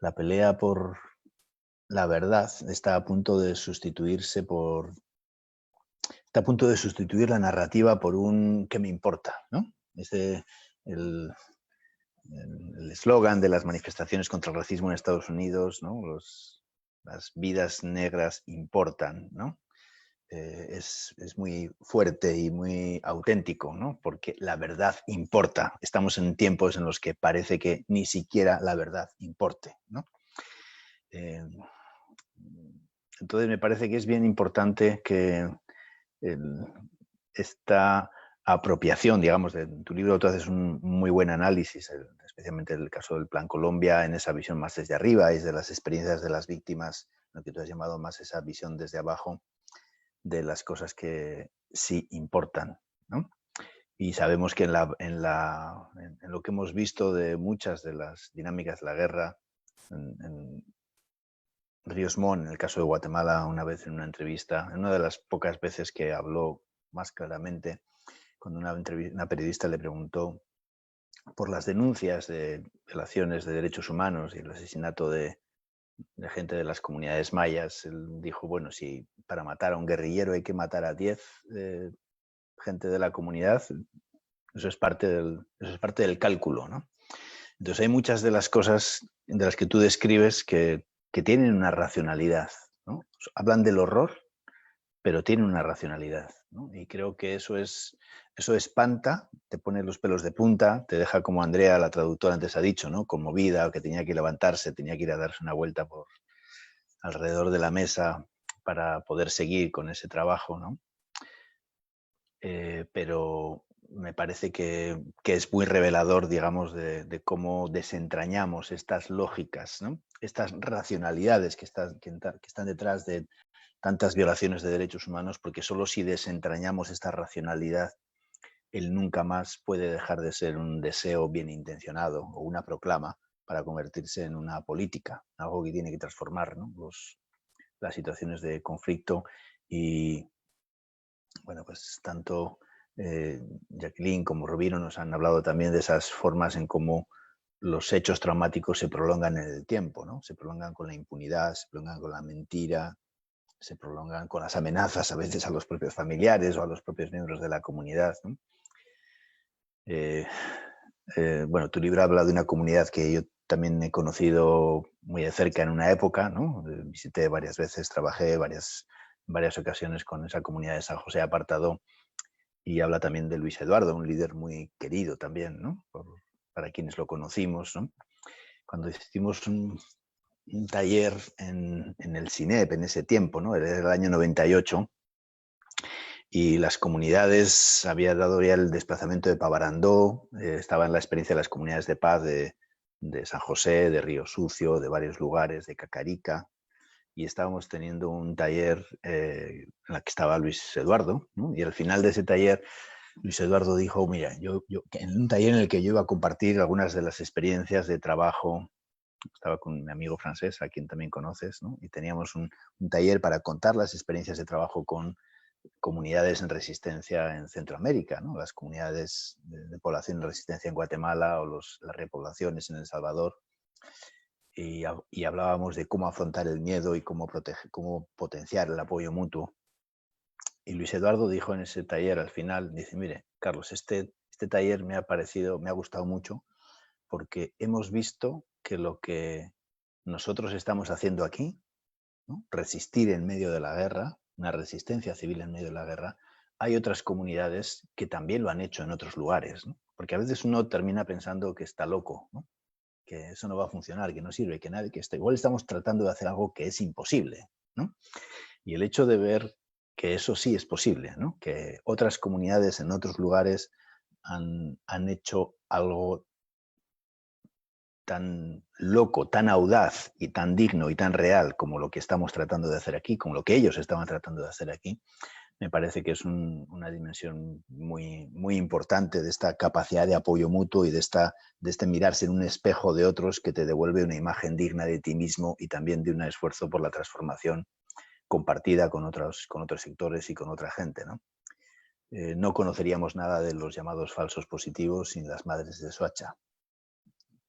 la pelea por la verdad está a punto de sustituir la narrativa por un ¿qué me importa?, ¿no? El eslogan de las manifestaciones contra el racismo en Estados Unidos, ¿no? Las vidas negras importan, ¿no? Es muy fuerte y muy auténtico, ¿no? Porque la verdad importa. Estamos en tiempos en los que parece que ni siquiera la verdad importe, ¿no? Entonces me parece que es bien importante que esta apropiación, digamos, de tu libro, tú haces un muy buen análisis, especialmente en el caso del Plan Colombia, en esa visión más desde arriba y de las experiencias de las víctimas, lo que tú has llamado más esa visión desde abajo de las cosas que sí importan, ¿no? Y sabemos que en lo que hemos visto de muchas de las dinámicas de la guerra, en Ríos Montt, en el caso de Guatemala, una vez en una entrevista, en una de las pocas veces que habló más claramente, cuando una periodista le preguntó por las denuncias de violaciones de derechos humanos y el asesinato de gente de las comunidades mayas, él dijo, bueno, si para matar a un guerrillero hay que matar a 10 gente de la comunidad, eso es parte del cálculo, ¿no? Entonces hay muchas de las cosas de las que tú describes que tienen una racionalidad, ¿no? Hablan del horror, pero tienen una racionalidad, ¿no? Y creo que eso espanta, te pone los pelos de punta, te deja, como Andrea, la traductora, antes ha dicho, ¿no? Conmovida, o que tenía que levantarse, tenía que ir a darse una vuelta por alrededor de la mesa para poder seguir con ese trabajo, ¿no? Pero me parece que es muy revelador, digamos, de cómo desentrañamos estas lógicas, ¿no? Estas racionalidades que están detrás de tantas violaciones de derechos humanos, porque solo si desentrañamos esta racionalidad, el nunca más puede dejar de ser un deseo bien intencionado o una proclama para convertirse en una política, algo que tiene que transformar, ¿no? Las situaciones de conflicto. Y bueno, pues tanto Jacqueline como Rubino nos han hablado también de esas formas en cómo los hechos traumáticos se prolongan en el tiempo, ¿no? Se prolongan con la impunidad, se prolongan con la mentira, se prolongan con las amenazas a veces a los propios familiares o a los propios miembros de la comunidad, ¿no? Bueno, tu libro habla de una comunidad que yo también he conocido muy de cerca en una época, ¿no? Visité varias veces, trabajé varias ocasiones con esa comunidad de San José Apartado, y habla también de Luis Eduardo, un líder muy querido también, ¿no? Para quienes lo conocimos, ¿no? Cuando hicimos un taller en el CINEP en ese tiempo, ¿no? Era el año 98, y las comunidades, había dado ya el desplazamiento de Pavarandó, estaba en la experiencia de las comunidades de paz de San José, de Río Sucio, de varios lugares, de Cacarica, y estábamos teniendo un taller en la que estaba Luis Eduardo, ¿no? Y al final de ese taller, Luis Eduardo dijo, mira, yo en un taller en el que yo iba a compartir algunas de las experiencias de trabajo, estaba con mi amigo francés, a quien también conoces, ¿no? Y teníamos un taller para contar las experiencias de trabajo con comunidades en resistencia en Centroamérica, ¿no? Las comunidades de población en resistencia en Guatemala o las repoblaciones en El Salvador. Y hablábamos de cómo afrontar el miedo y cómo potenciar el apoyo mutuo. Y Luis Eduardo dijo en ese taller al final, dice, mire, Carlos, este taller me ha gustado mucho, porque hemos visto que lo que nosotros estamos haciendo aquí, ¿no? Resistir en medio de la guerra, una resistencia civil en medio de la guerra, hay otras comunidades que también lo han hecho en otros lugares, ¿no? Porque a veces uno termina pensando que está loco, ¿no? Que eso no va a funcionar, que no sirve, que nadie, igual estamos tratando de hacer algo que es imposible, ¿no? Y el hecho de ver que eso sí es posible, ¿no? Que otras comunidades en otros lugares han hecho algo tan loco, tan audaz y tan digno y tan real como lo que estamos tratando de hacer aquí, como lo que ellos estaban tratando de hacer aquí, me parece que es una dimensión muy, muy importante de esta capacidad de apoyo mutuo y de este mirarse en un espejo de otros que te devuelve una imagen digna de ti mismo y también de un esfuerzo por la transformación compartida con otros sectores y con otra gente, ¿no? No conoceríamos nada de los llamados falsos positivos sin las madres de Soacha,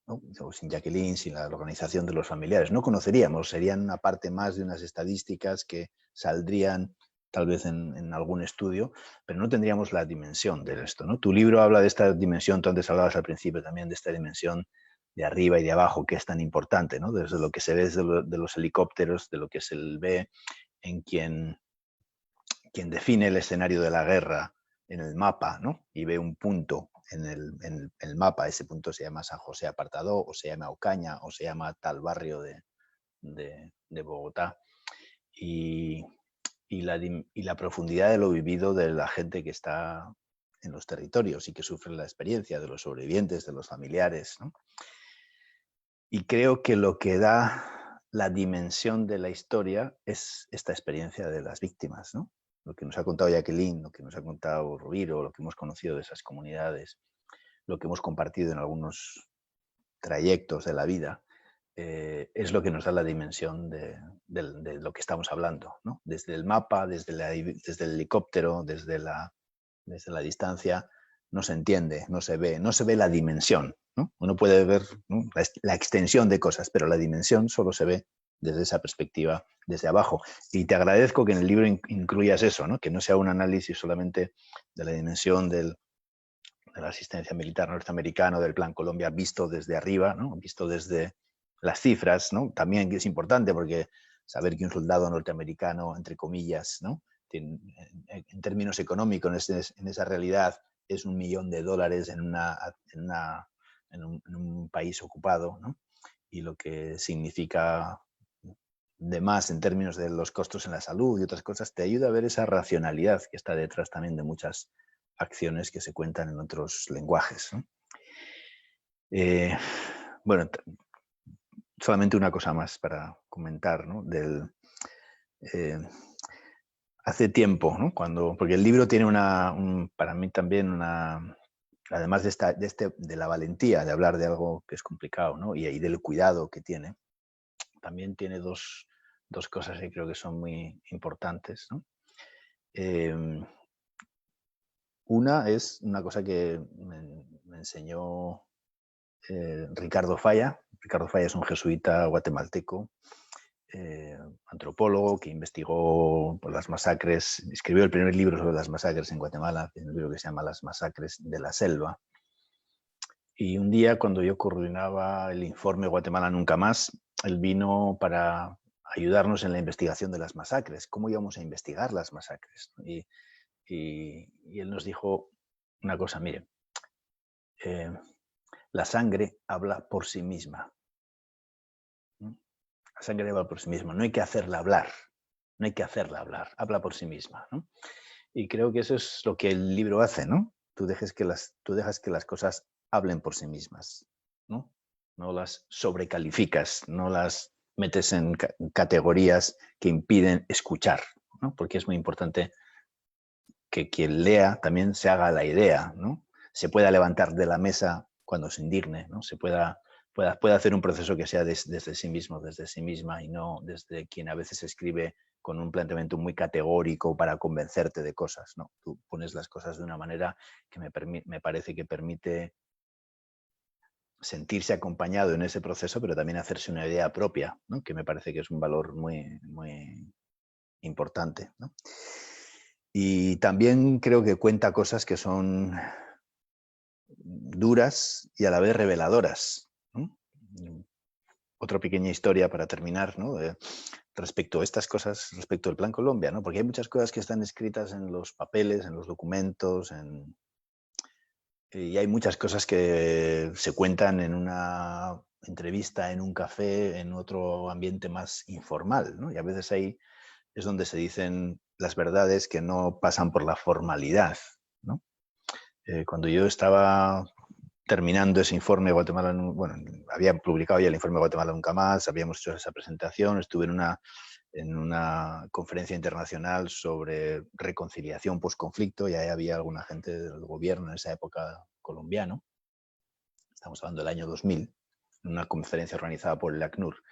¿no? O sin Jacqueline, sin la organización de los familiares. No conoceríamos, serían una parte más de unas estadísticas que saldrían tal vez en algún estudio, pero no tendríamos la dimensión de esto, ¿no? Tu libro habla de esta dimensión, tú antes hablabas al principio también de esta dimensión de arriba y de abajo, que es tan importante, ¿no? Desde lo que se ve de los helicópteros, de lo que se ve en quien define el escenario de la guerra en el mapa, ¿no? Y ve un punto en el mapa, ese punto se llama San José Apartado, o se llama Ocaña, o se llama tal barrio de Bogotá. Y la profundidad de lo vivido de la gente que está en los territorios y que sufre la experiencia, de los sobrevivientes, de los familiares, ¿no? Y creo que lo que da la dimensión de la historia es esta experiencia de las víctimas, ¿no? Lo que nos ha contado Jacqueline, lo que nos ha contado Rubiro, lo que hemos conocido de esas comunidades, lo que hemos compartido en algunos trayectos de la vida, es lo que nos da la dimensión de lo que estamos hablando, ¿no? Desde el mapa, desde el helicóptero, desde la distancia, no se entiende, no se ve la dimensión, ¿no? Uno puede ver, ¿no?, la extensión de cosas, pero la dimensión solo se ve desde esa perspectiva, desde abajo. Y te agradezco que en el libro incluyas eso, ¿no? Que no sea un análisis solamente de la dimensión de la asistencia militar norteamericana, del Plan Colombia, visto desde arriba, ¿no? Visto desde las cifras, ¿no? También es importante, porque saber que un soldado norteamericano, entre comillas, ¿no?, en términos económicos, en esa realidad, es $1 millón en un país ocupado, ¿no? Y lo que significa de más en términos de los costos en la salud y otras cosas, te ayuda a ver esa racionalidad que está detrás también de muchas acciones que se cuentan en otros lenguajes, ¿no? Bueno, solamente una cosa más para comentar, ¿no? Hace tiempo, ¿no? Porque el libro tiene para mí también además de la valentía de hablar de algo que es complicado, ¿no? Y del cuidado que tiene, también tiene dos cosas que creo que son muy importantes, ¿no? Una es una cosa que me enseñó Ricardo Falla. Ricardo Falla es un jesuita guatemalteco, antropólogo que investigó las masacres, escribió el primer libro sobre las masacres en Guatemala, un libro que se llama Las masacres de la selva. Y un día, cuando yo coordinaba el informe Guatemala Nunca Más, él vino para ayudarnos en la investigación de las masacres, cómo íbamos a investigar las masacres. Y él nos dijo una cosa, mire, la sangre habla por sí misma. La sangre habla por sí misma, no hay que hacerla hablar, no hay que hacerla hablar, habla por sí misma, ¿no? Y creo que eso es lo que el libro hace, ¿no? Tú dejas que las cosas hablen por sí mismas, ¿no? No las sobrecalificas, no las metes en categorías que impiden escuchar, ¿no? Porque es muy importante que quien lea también se haga la idea, ¿no? Se pueda levantar de la mesa cuando se indigne, ¿no? Pueda hacer un proceso que sea desde sí mismo, desde sí misma, y no desde quien a veces escribe con un planteamiento muy categórico para convencerte de cosas, ¿no? Tú pones las cosas de una manera que me parece que permite sentirse acompañado en ese proceso, pero también hacerse una idea propia, ¿no? Que me parece que es un valor muy, muy importante, ¿no? Y también creo que cuenta cosas que son duras y a la vez reveladoras, ¿no? Otra pequeña historia para terminar, ¿no? Respecto a estas cosas, respecto al Plan Colombia, ¿no? Porque hay muchas cosas que están escritas en los papeles, en los documentos, y hay muchas cosas que se cuentan en una entrevista, en un café, en otro ambiente más informal, ¿no? Y a veces ahí es donde se dicen las verdades que no pasan por la formalidad, ¿no? Cuando yo estaba terminando ese informe Guatemala, bueno, había publicado ya el informe Guatemala Nunca Más, habíamos hecho esa presentación, estuve en una conferencia internacional sobre reconciliación post-conflicto, y ahí había alguna gente del gobierno en esa época colombiano, estamos hablando del año 2000, en una conferencia organizada por el ACNUR,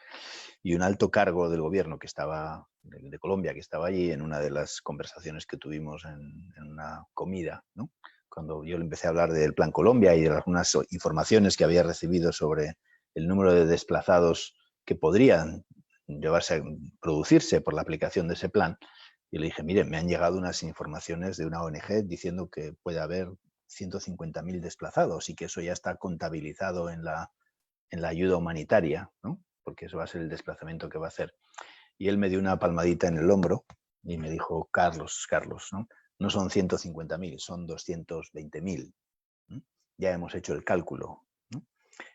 y un alto cargo del gobierno que estaba, de Colombia, que estaba allí en una de las conversaciones que tuvimos en una comida, ¿no? Cuando yo le empecé a hablar del Plan Colombia y de algunas informaciones que había recibido sobre el número de desplazados que podrían producirse por la aplicación de ese plan, y le dije, mire, me han llegado unas informaciones de una ONG diciendo que puede haber 150.000 desplazados y que eso ya está contabilizado en la ayuda humanitaria, ¿no? Porque eso va a ser el desplazamiento que va a hacer. Y él me dio una palmadita en el hombro y me dijo, Carlos, ¿no? No son 150.000, son 220.000. ¿no? Ya hemos hecho el cálculo, ¿no?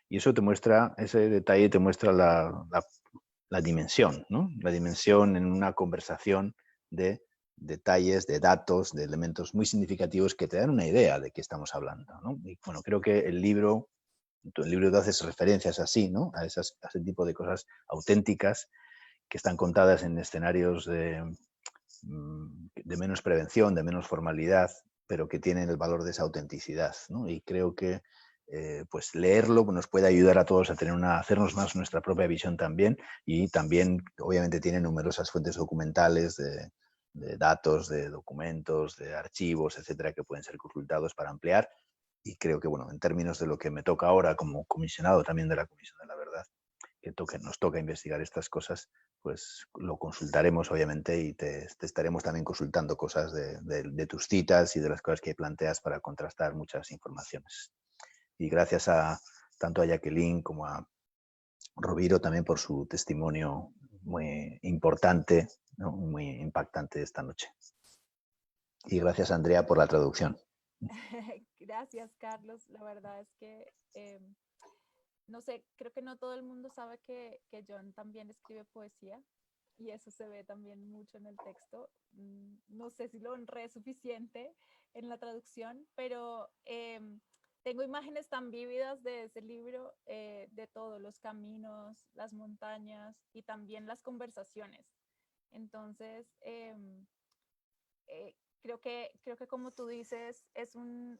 Y eso te muestra, ese detalle te muestra la dimensión, ¿no? La dimensión en una conversación de detalles, de datos, de elementos muy significativos que te dan una idea de qué estamos hablando, ¿no? Y bueno, creo que el libro te haces referencias así, ¿no? A ese tipo de cosas auténticas que están contadas en escenarios de menos prevención, de menos formalidad, pero que tienen el valor de esa autenticidad, ¿no? Y creo que pues leerlo nos puede ayudar a todos a hacernos más nuestra propia visión también, y también obviamente tiene numerosas fuentes documentales de datos, de documentos, de archivos, etcétera, que pueden ser consultados para ampliar. Y creo que, bueno, en términos de lo que me toca ahora como comisionado también de la Comisión de la Verdad, que nos toca investigar estas cosas, pues lo consultaremos obviamente, y te estaremos también consultando cosas de tus citas y de las cosas que planteas para contrastar muchas informaciones. Y gracias tanto a Jacqueline como a Roviro también por su testimonio muy importante, ¿no? Muy impactante esta noche. Y gracias, Andrea, por la traducción. Gracias, Carlos. La verdad es que, no sé, creo que no todo el mundo sabe que John también escribe poesía y eso se ve también mucho en el texto. No sé si lo honré suficiente en la traducción, pero tengo imágenes tan vívidas de ese libro, de todos los caminos, las montañas y también las conversaciones. Entonces, creo que como tú dices, es un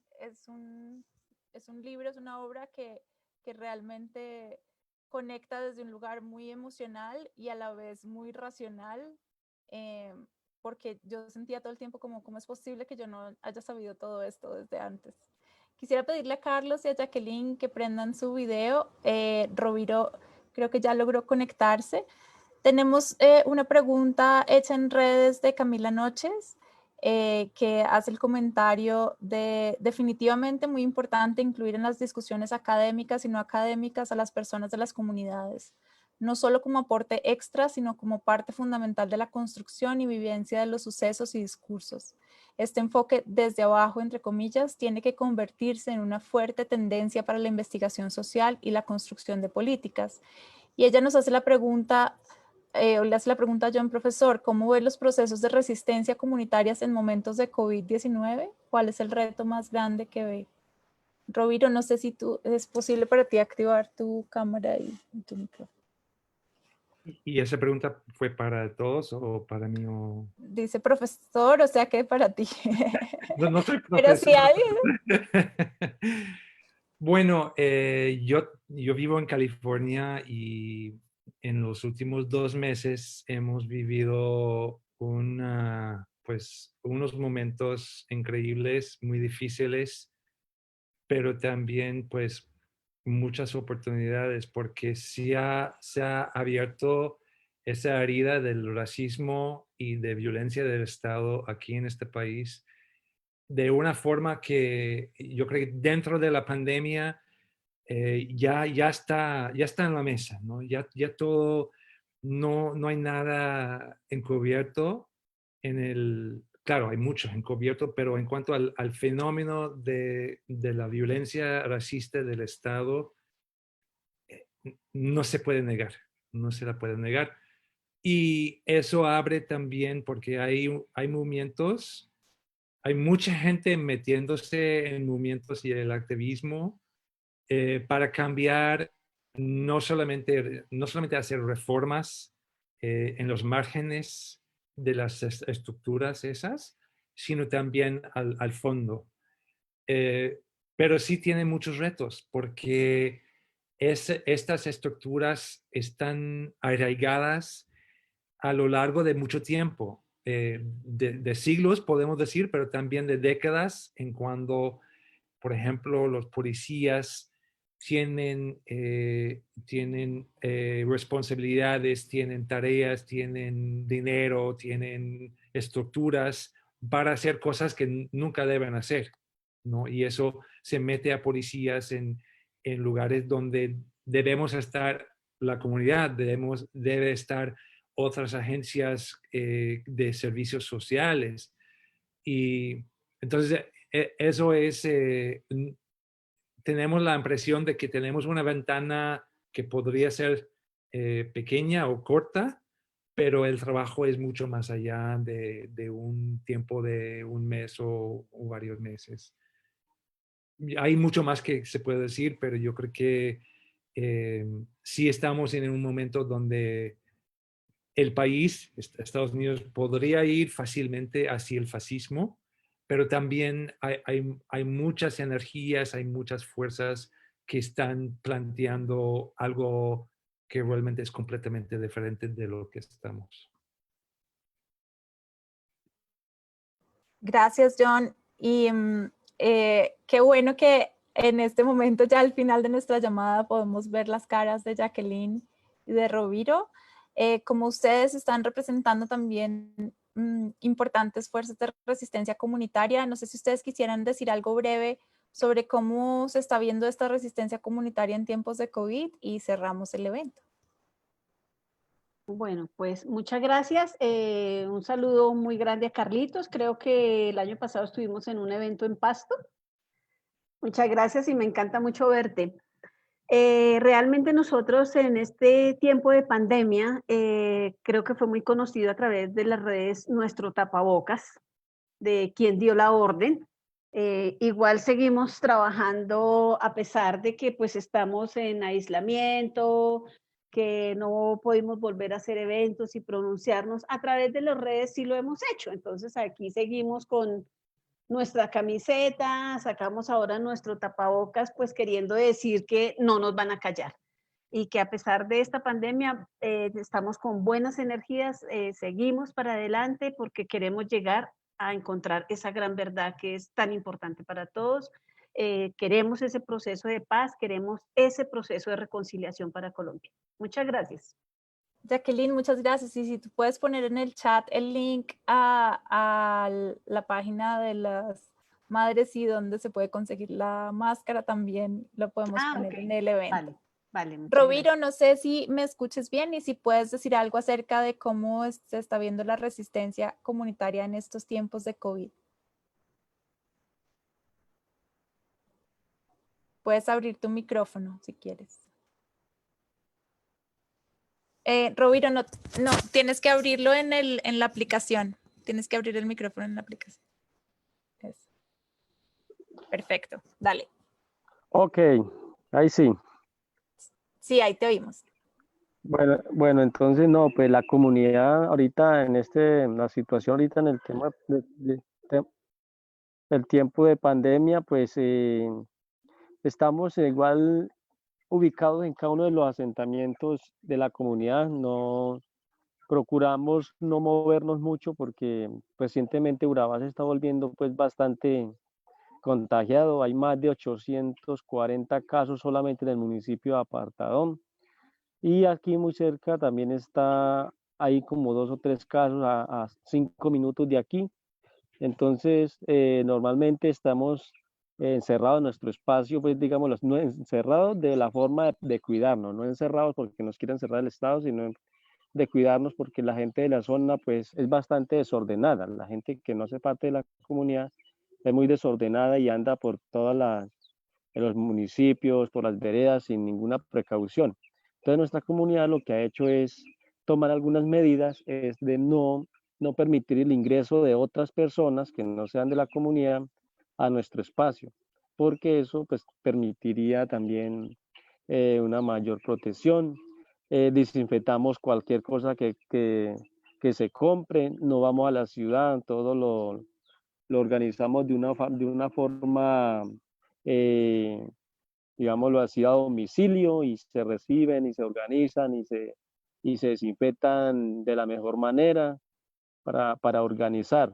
libro, es una obra que realmente conecta desde un lugar muy emocional y a la vez muy racional, eh, porque yo sentía todo el tiempo como, ¿cómo es posible que yo no haya sabido todo esto desde antes? Quisiera pedirle a Carlos y a Jacqueline que prendan su video. Roviro creo que ya logró conectarse. Tenemos una pregunta hecha en redes de Camila Noches, que hace el comentario de definitivamente muy importante incluir en las discusiones académicas y no académicas a las personas de las comunidades, no solo como aporte extra, sino como parte fundamental de la construcción y vivencia de los sucesos y discursos. Este enfoque desde abajo, entre comillas, tiene que convertirse en una fuerte tendencia para la investigación social y la construcción de políticas. Y ella nos hace la pregunta, le hace la pregunta a John, profesor, ¿cómo ve los procesos de resistencia comunitarias en momentos de COVID-19? ¿Cuál es el reto más grande que ve? Roviro, no sé si es posible para ti activar tu cámara y tu micrófono. ¿Y esa pregunta fue para todos o para mí? Dice profesor, o sea que para ti. No soy Pero si profesor. alguien... Bueno, yo vivo en California y en los últimos 2 meses hemos vivido pues, unos momentos increíbles, muy difíciles, pero también pues muchas oportunidades porque se ha abierto esa herida del racismo y de violencia del Estado aquí en este país de una forma que yo creo que dentro de la pandemia ya está en la mesa, ¿no? Ya todo, no hay nada encubierto claro, hay mucho encubierto, pero en cuanto al fenómeno de la violencia racista del Estado, no se puede negar, no se la puede negar. Y eso abre también porque hay movimientos, hay mucha gente metiéndose en movimientos y el activismo para cambiar, no solamente hacer reformas en los márgenes de las estructuras esas, sino también al fondo. Pero sí tiene muchos retos porque estas estructuras están arraigadas a lo largo de mucho tiempo, de siglos podemos decir, pero también de décadas en cuando, por ejemplo, los policías tienen responsabilidades, tienen tareas, tienen dinero, tienen estructuras para hacer cosas que nunca deben hacer, ¿no? Y eso se mete a policías en lugares donde debemos estar la comunidad, debe estar otras agencias de servicios sociales. Y entonces eso es, tenemos la impresión de que tenemos una ventana que podría ser pequeña o corta, pero el trabajo es mucho más allá de un tiempo de un mes o varios meses. Hay mucho más que se puede decir, pero yo creo que sí estamos en un momento donde el país, Estados Unidos, podría ir fácilmente hacia el fascismo, pero también hay muchas energías, hay muchas fuerzas que están planteando algo que realmente es completamente diferente de lo que estamos. Gracias, John. Y qué bueno que en este momento, ya al final de nuestra llamada, podemos ver las caras de Jacqueline y de Roviro. Como ustedes están representando también importantes fuerzas de resistencia comunitaria, no sé si ustedes quisieran decir algo breve sobre cómo se está viendo esta resistencia comunitaria en tiempos de COVID y cerramos el evento. Bueno, pues muchas gracias. Un saludo muy grande a Carlitos. Creo que el año pasado estuvimos en un evento en Pasto. Muchas gracias y me encanta mucho verte. Realmente nosotros en este tiempo de pandemia, creo que fue muy conocido a través de las redes nuestro tapabocas, de quien dio la orden. Igual seguimos trabajando a pesar de que pues estamos en aislamiento, que no pudimos volver a hacer eventos y pronunciarnos. A través de las redes sí lo hemos hecho. Entonces aquí seguimos con nuestra camiseta, sacamos ahora nuestro tapabocas, pues queriendo decir que no nos van a callar y que a pesar de esta pandemia estamos con buenas energías, seguimos para adelante porque queremos llegar a encontrar esa gran verdad que es tan importante para todos. Queremos ese proceso de paz, queremos ese proceso de reconciliación para Colombia. Muchas gracias. Jacqueline, muchas gracias. Y si tú puedes poner en el chat el link a la página de las madres y donde se puede conseguir la máscara, también lo podemos poner Ok. en el evento. Vale, vale. Muchas Roviro, gracias. no sé si me escuches bien y si puedes decir algo acerca de cómo se está viendo la resistencia comunitaria en estos tiempos de COVID. Puedes abrir tu micrófono si quieres. Roviro, no, tienes que abrirlo en la aplicación. Tienes que abrir el micrófono en la aplicación. Eso. Perfecto, dale. Ok, ahí sí. Sí, ahí te oímos. Bueno, entonces no, pues la comunidad ahorita la situación ahorita en el tema el tiempo de pandemia, pues estamos igual ubicados en cada uno de los asentamientos de la comunidad. No procuramos no movernos mucho porque recientemente Urabá se está volviendo pues bastante contagiado. Hay más de 840 casos solamente en el municipio de Apartadón. Y aquí muy cerca también está, hay como 2 o 3 casos a 5 minutos de aquí. Entonces, normalmente estamos encerrados en nuestro espacio, pues digamos, no encerrados de la forma de cuidarnos, no encerrados porque nos quieren cerrar el Estado, sino de cuidarnos porque la gente de la zona pues es bastante desordenada. La gente que no hace parte de la comunidad es muy desordenada y anda por en los municipios, por las veredas sin ninguna precaución. Entonces nuestra comunidad lo que ha hecho es tomar algunas medidas, es de no permitir el ingreso de otras personas que no sean de la comunidad a nuestro espacio, porque eso pues permitiría también una mayor protección. Desinfectamos cualquier cosa que se compre, no vamos a la ciudad, todo lo organizamos de una forma, eh, digámoslo así, a domicilio y se reciben y se organizan y se desinfectan de la mejor manera para organizar.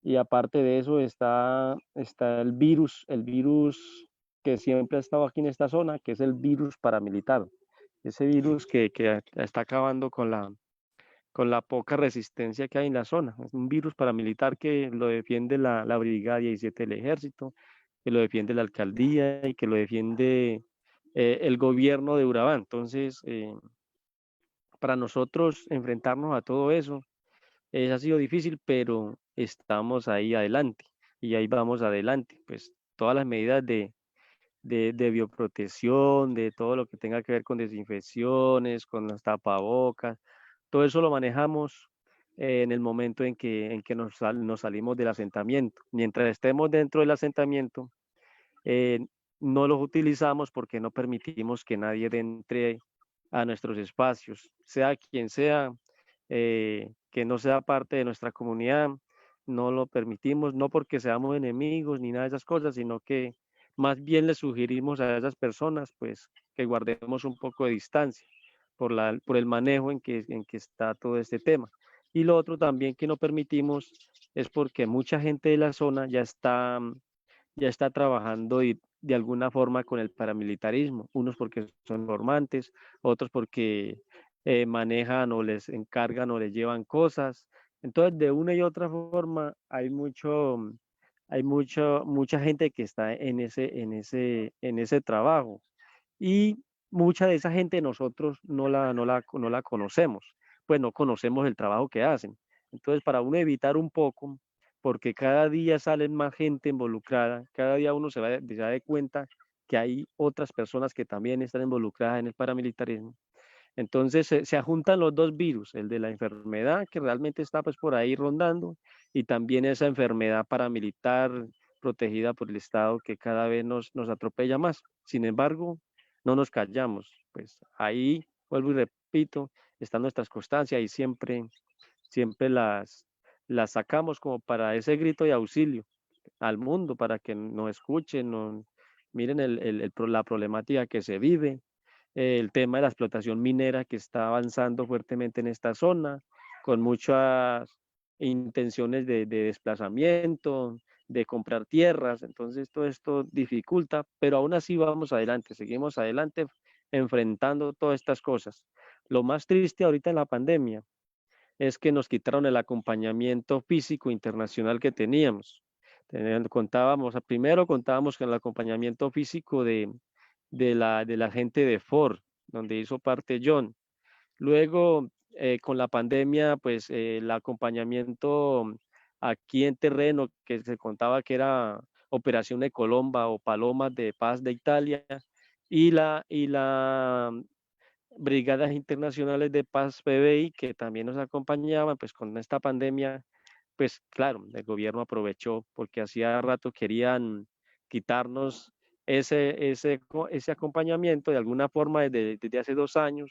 Y aparte de eso está el virus que siempre ha estado aquí en esta zona, que es el virus paramilitar. Ese virus que está acabando con la poca resistencia que hay en la zona. Es un virus paramilitar que lo defiende la Brigada 17 del Ejército, que lo defiende la alcaldía y que lo defiende el gobierno de Urabá. Entonces, para nosotros enfrentarnos a todo eso ha sido difícil, pero estamos ahí adelante y ahí vamos adelante. Pues todas las medidas de bioprotección, de todo lo que tenga que ver con desinfecciones, con los tapabocas, todo eso lo manejamos en el momento en que nos salimos del asentamiento. Mientras estemos dentro del asentamiento, eh, no los utilizamos porque no permitimos que nadie entre a nuestros espacios, sea quien sea, que no sea parte de nuestra comunidad, no lo permitimos, no porque seamos enemigos ni nada de esas cosas, sino que más bien le sugerimos a esas personas pues que guardemos un poco de distancia por el manejo en que está todo este tema. Y lo otro también que no permitimos es porque mucha gente de la zona ya está trabajando de alguna forma con el paramilitarismo, unos porque son informantes, otros porque manejan o les encargan o les llevan cosas. Entonces, de una y otra forma, mucha gente que está en ese trabajo. Y mucha de esa gente nosotros no la conocemos. pues no conocemos el trabajo que hacen. Entonces, para uno evitar un poco, porque cada día salen más gente involucrada, cada día uno se da de cuenta que hay otras personas que también están involucradas en el paramilitarismo. Entonces se ajuntan los dos virus, el de la enfermedad que realmente está pues por ahí rondando y también esa enfermedad paramilitar protegida por el Estado que cada vez nos atropella más. Sin embargo, no nos callamos, pues ahí, vuelvo y repito, están nuestras constancias y siempre las sacamos como para ese grito de auxilio al mundo, para que nos escuchen, miren la problemática que se vive, el tema de la explotación minera que está avanzando fuertemente en esta zona, con muchas intenciones de desplazamiento, de comprar tierras, entonces todo esto dificulta, pero aún así vamos adelante, seguimos adelante enfrentando todas estas cosas. Lo más triste ahorita en la pandemia es que nos quitaron el acompañamiento físico internacional que teníamos. Primero contábamos con el acompañamiento físico de la gente de Ford, donde hizo parte John. Luego, con la pandemia, pues el acompañamiento aquí en terreno, que se contaba que era Operación de Colomba o Palomas de Paz de Italia, y la Brigadas Internacionales de Paz PBI, que también nos acompañaban, pues con esta pandemia, pues claro, el gobierno aprovechó porque hacía rato querían quitarnos ese acompañamiento de alguna forma desde hace 2 años,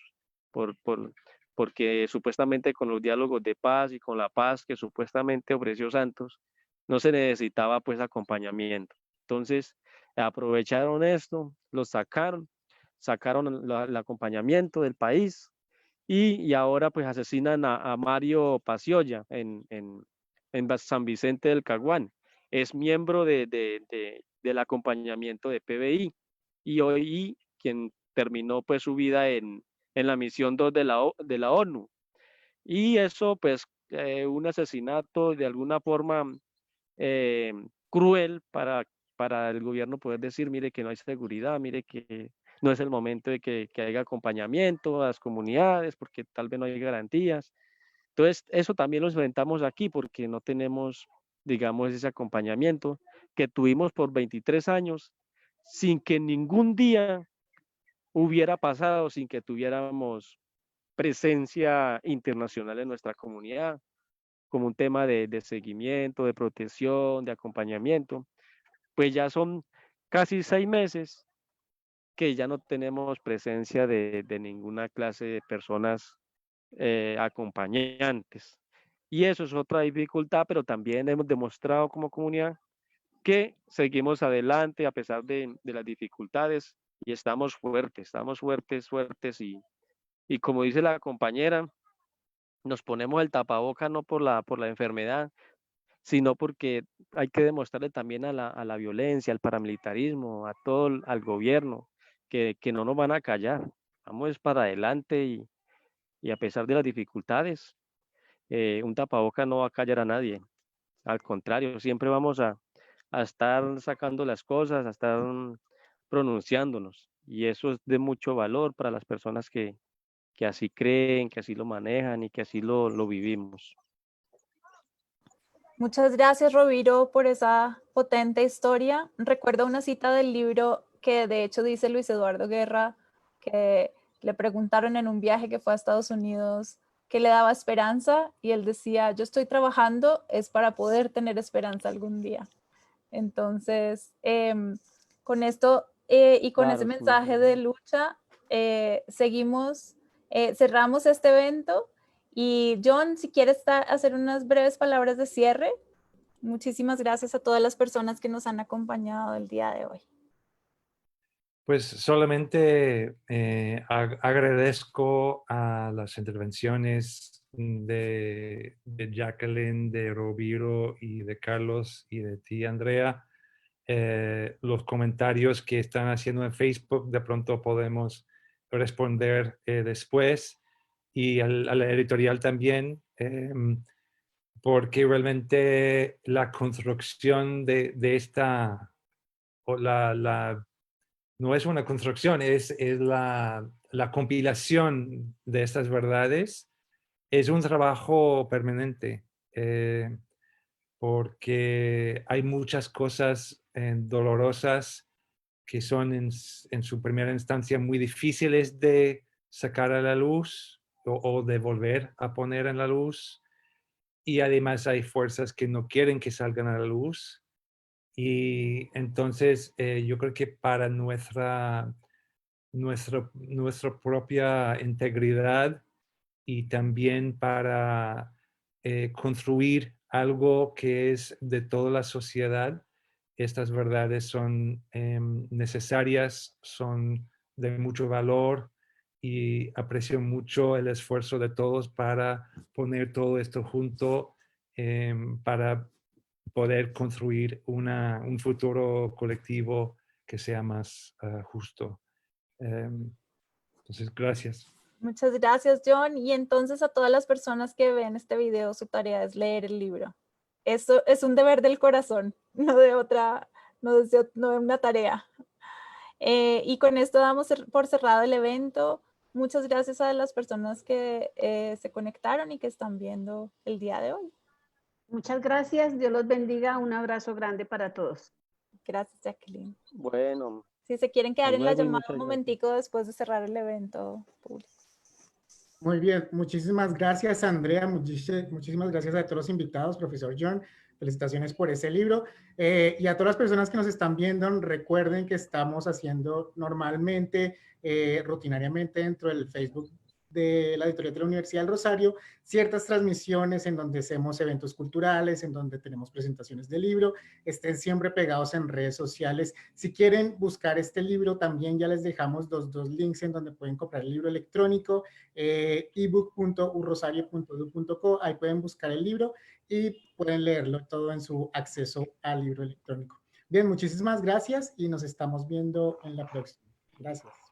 porque supuestamente con los diálogos de paz y con la paz que supuestamente ofreció Santos, no se necesitaba pues acompañamiento. Entonces, aprovecharon esto, lo sacaron el acompañamiento del país y ahora pues asesinan a Mario Pasiolla en San Vicente del Caguán. Es miembro del acompañamiento de PBI y hoy quien terminó pues su vida en la misión 2 de la ONU. Y eso pues un asesinato de alguna forma eh, cruel para el gobierno poder decir, mire que no hay seguridad, mire que no es el momento de que haya acompañamiento a las comunidades porque tal vez no hay garantías. Entonces, eso también lo enfrentamos aquí porque no tenemos, digamos, ese acompañamiento que tuvimos por 23 años sin que ningún día hubiera pasado, sin que tuviéramos presencia internacional en nuestra comunidad, como un tema de seguimiento, de protección, de acompañamiento. Pues ya son casi 6 meses que ya no tenemos presencia de ninguna clase de personas acompañantes. Y eso es otra dificultad, pero también hemos demostrado como comunidad que seguimos adelante a pesar de las dificultades y estamos fuertes, fuertes y como dice la compañera, nos ponemos el tapaboca no por la enfermedad, sino porque hay que demostrarle también a la violencia, al paramilitarismo, al gobierno, que no nos van a callar. Vamos para adelante y a pesar de las dificultades, un tapaboca no va a callar a nadie. Al contrario, siempre vamos a estar sacando las cosas, a estar pronunciándonos. Y eso es de mucho valor para las personas que así creen, que así lo manejan y que así lo vivimos. Muchas gracias, Roviro, por esa potente historia. Recuerdo una cita del libro que de hecho dice Luis Eduardo Guerra, que le preguntaron en un viaje que fue a Estados Unidos qué le daba esperanza y él decía, yo estoy trabajando es para poder tener esperanza algún día. Entonces, con esto y con ese mensaje de lucha, seguimos, cerramos este evento. Y John, si quieres hacer unas breves palabras de cierre. Muchísimas gracias a todas las personas que nos han acompañado el día de hoy. Pues solamente agradezco a las intervenciones de Jacqueline, de Roviro y de Carlos y de ti, Andrea. Los comentarios que están haciendo en Facebook, de pronto podemos responder después. Y a la editorial también, porque realmente la construcción de esta, o no es una construcción, es la compilación de estas verdades es un trabajo permanente, porque hay muchas cosas dolorosas que son en su primera instancia muy difíciles de sacar a la luz o de volver a poner en la luz. Y además hay fuerzas que no quieren que salgan a la luz. Y entonces yo creo que para nuestra propia integridad y también para construir algo que es de toda la sociedad, estas verdades son necesarias, son de mucho valor y aprecio mucho el esfuerzo de todos para poner todo esto junto para poder construir un futuro colectivo que sea más justo. Entonces, gracias. Muchas gracias, John. Y entonces a todas las personas que ven este video, su tarea es leer el libro. Eso es un deber del corazón, no de otra, no de una tarea. Y con esto damos por cerrado el evento. Muchas gracias a las personas que se conectaron y que están viendo el día de hoy. Muchas gracias. Dios los bendiga. Un abrazo grande para todos. Gracias, Jacqueline. Bueno. Si se quieren quedar en la Luego, llamada un momentico después de cerrar el evento público. Muy bien, muchísimas gracias, Andrea, muchísimas gracias a todos los invitados, profesor John, felicitaciones por ese libro, y a todas las personas que nos están viendo, recuerden que estamos haciendo normalmente, rutinariamente dentro del Facebook de la Editorial de la Universidad del Rosario, ciertas transmisiones en donde hacemos eventos culturales, en donde tenemos presentaciones de libro, estén siempre pegados en redes sociales. Si quieren buscar este libro, también ya les dejamos los dos links en donde pueden comprar el libro electrónico, ebook.urrosario.edu.co, ahí pueden buscar el libro y pueden leerlo todo en su acceso al libro electrónico. Bien, muchísimas gracias y nos estamos viendo en la próxima. Gracias.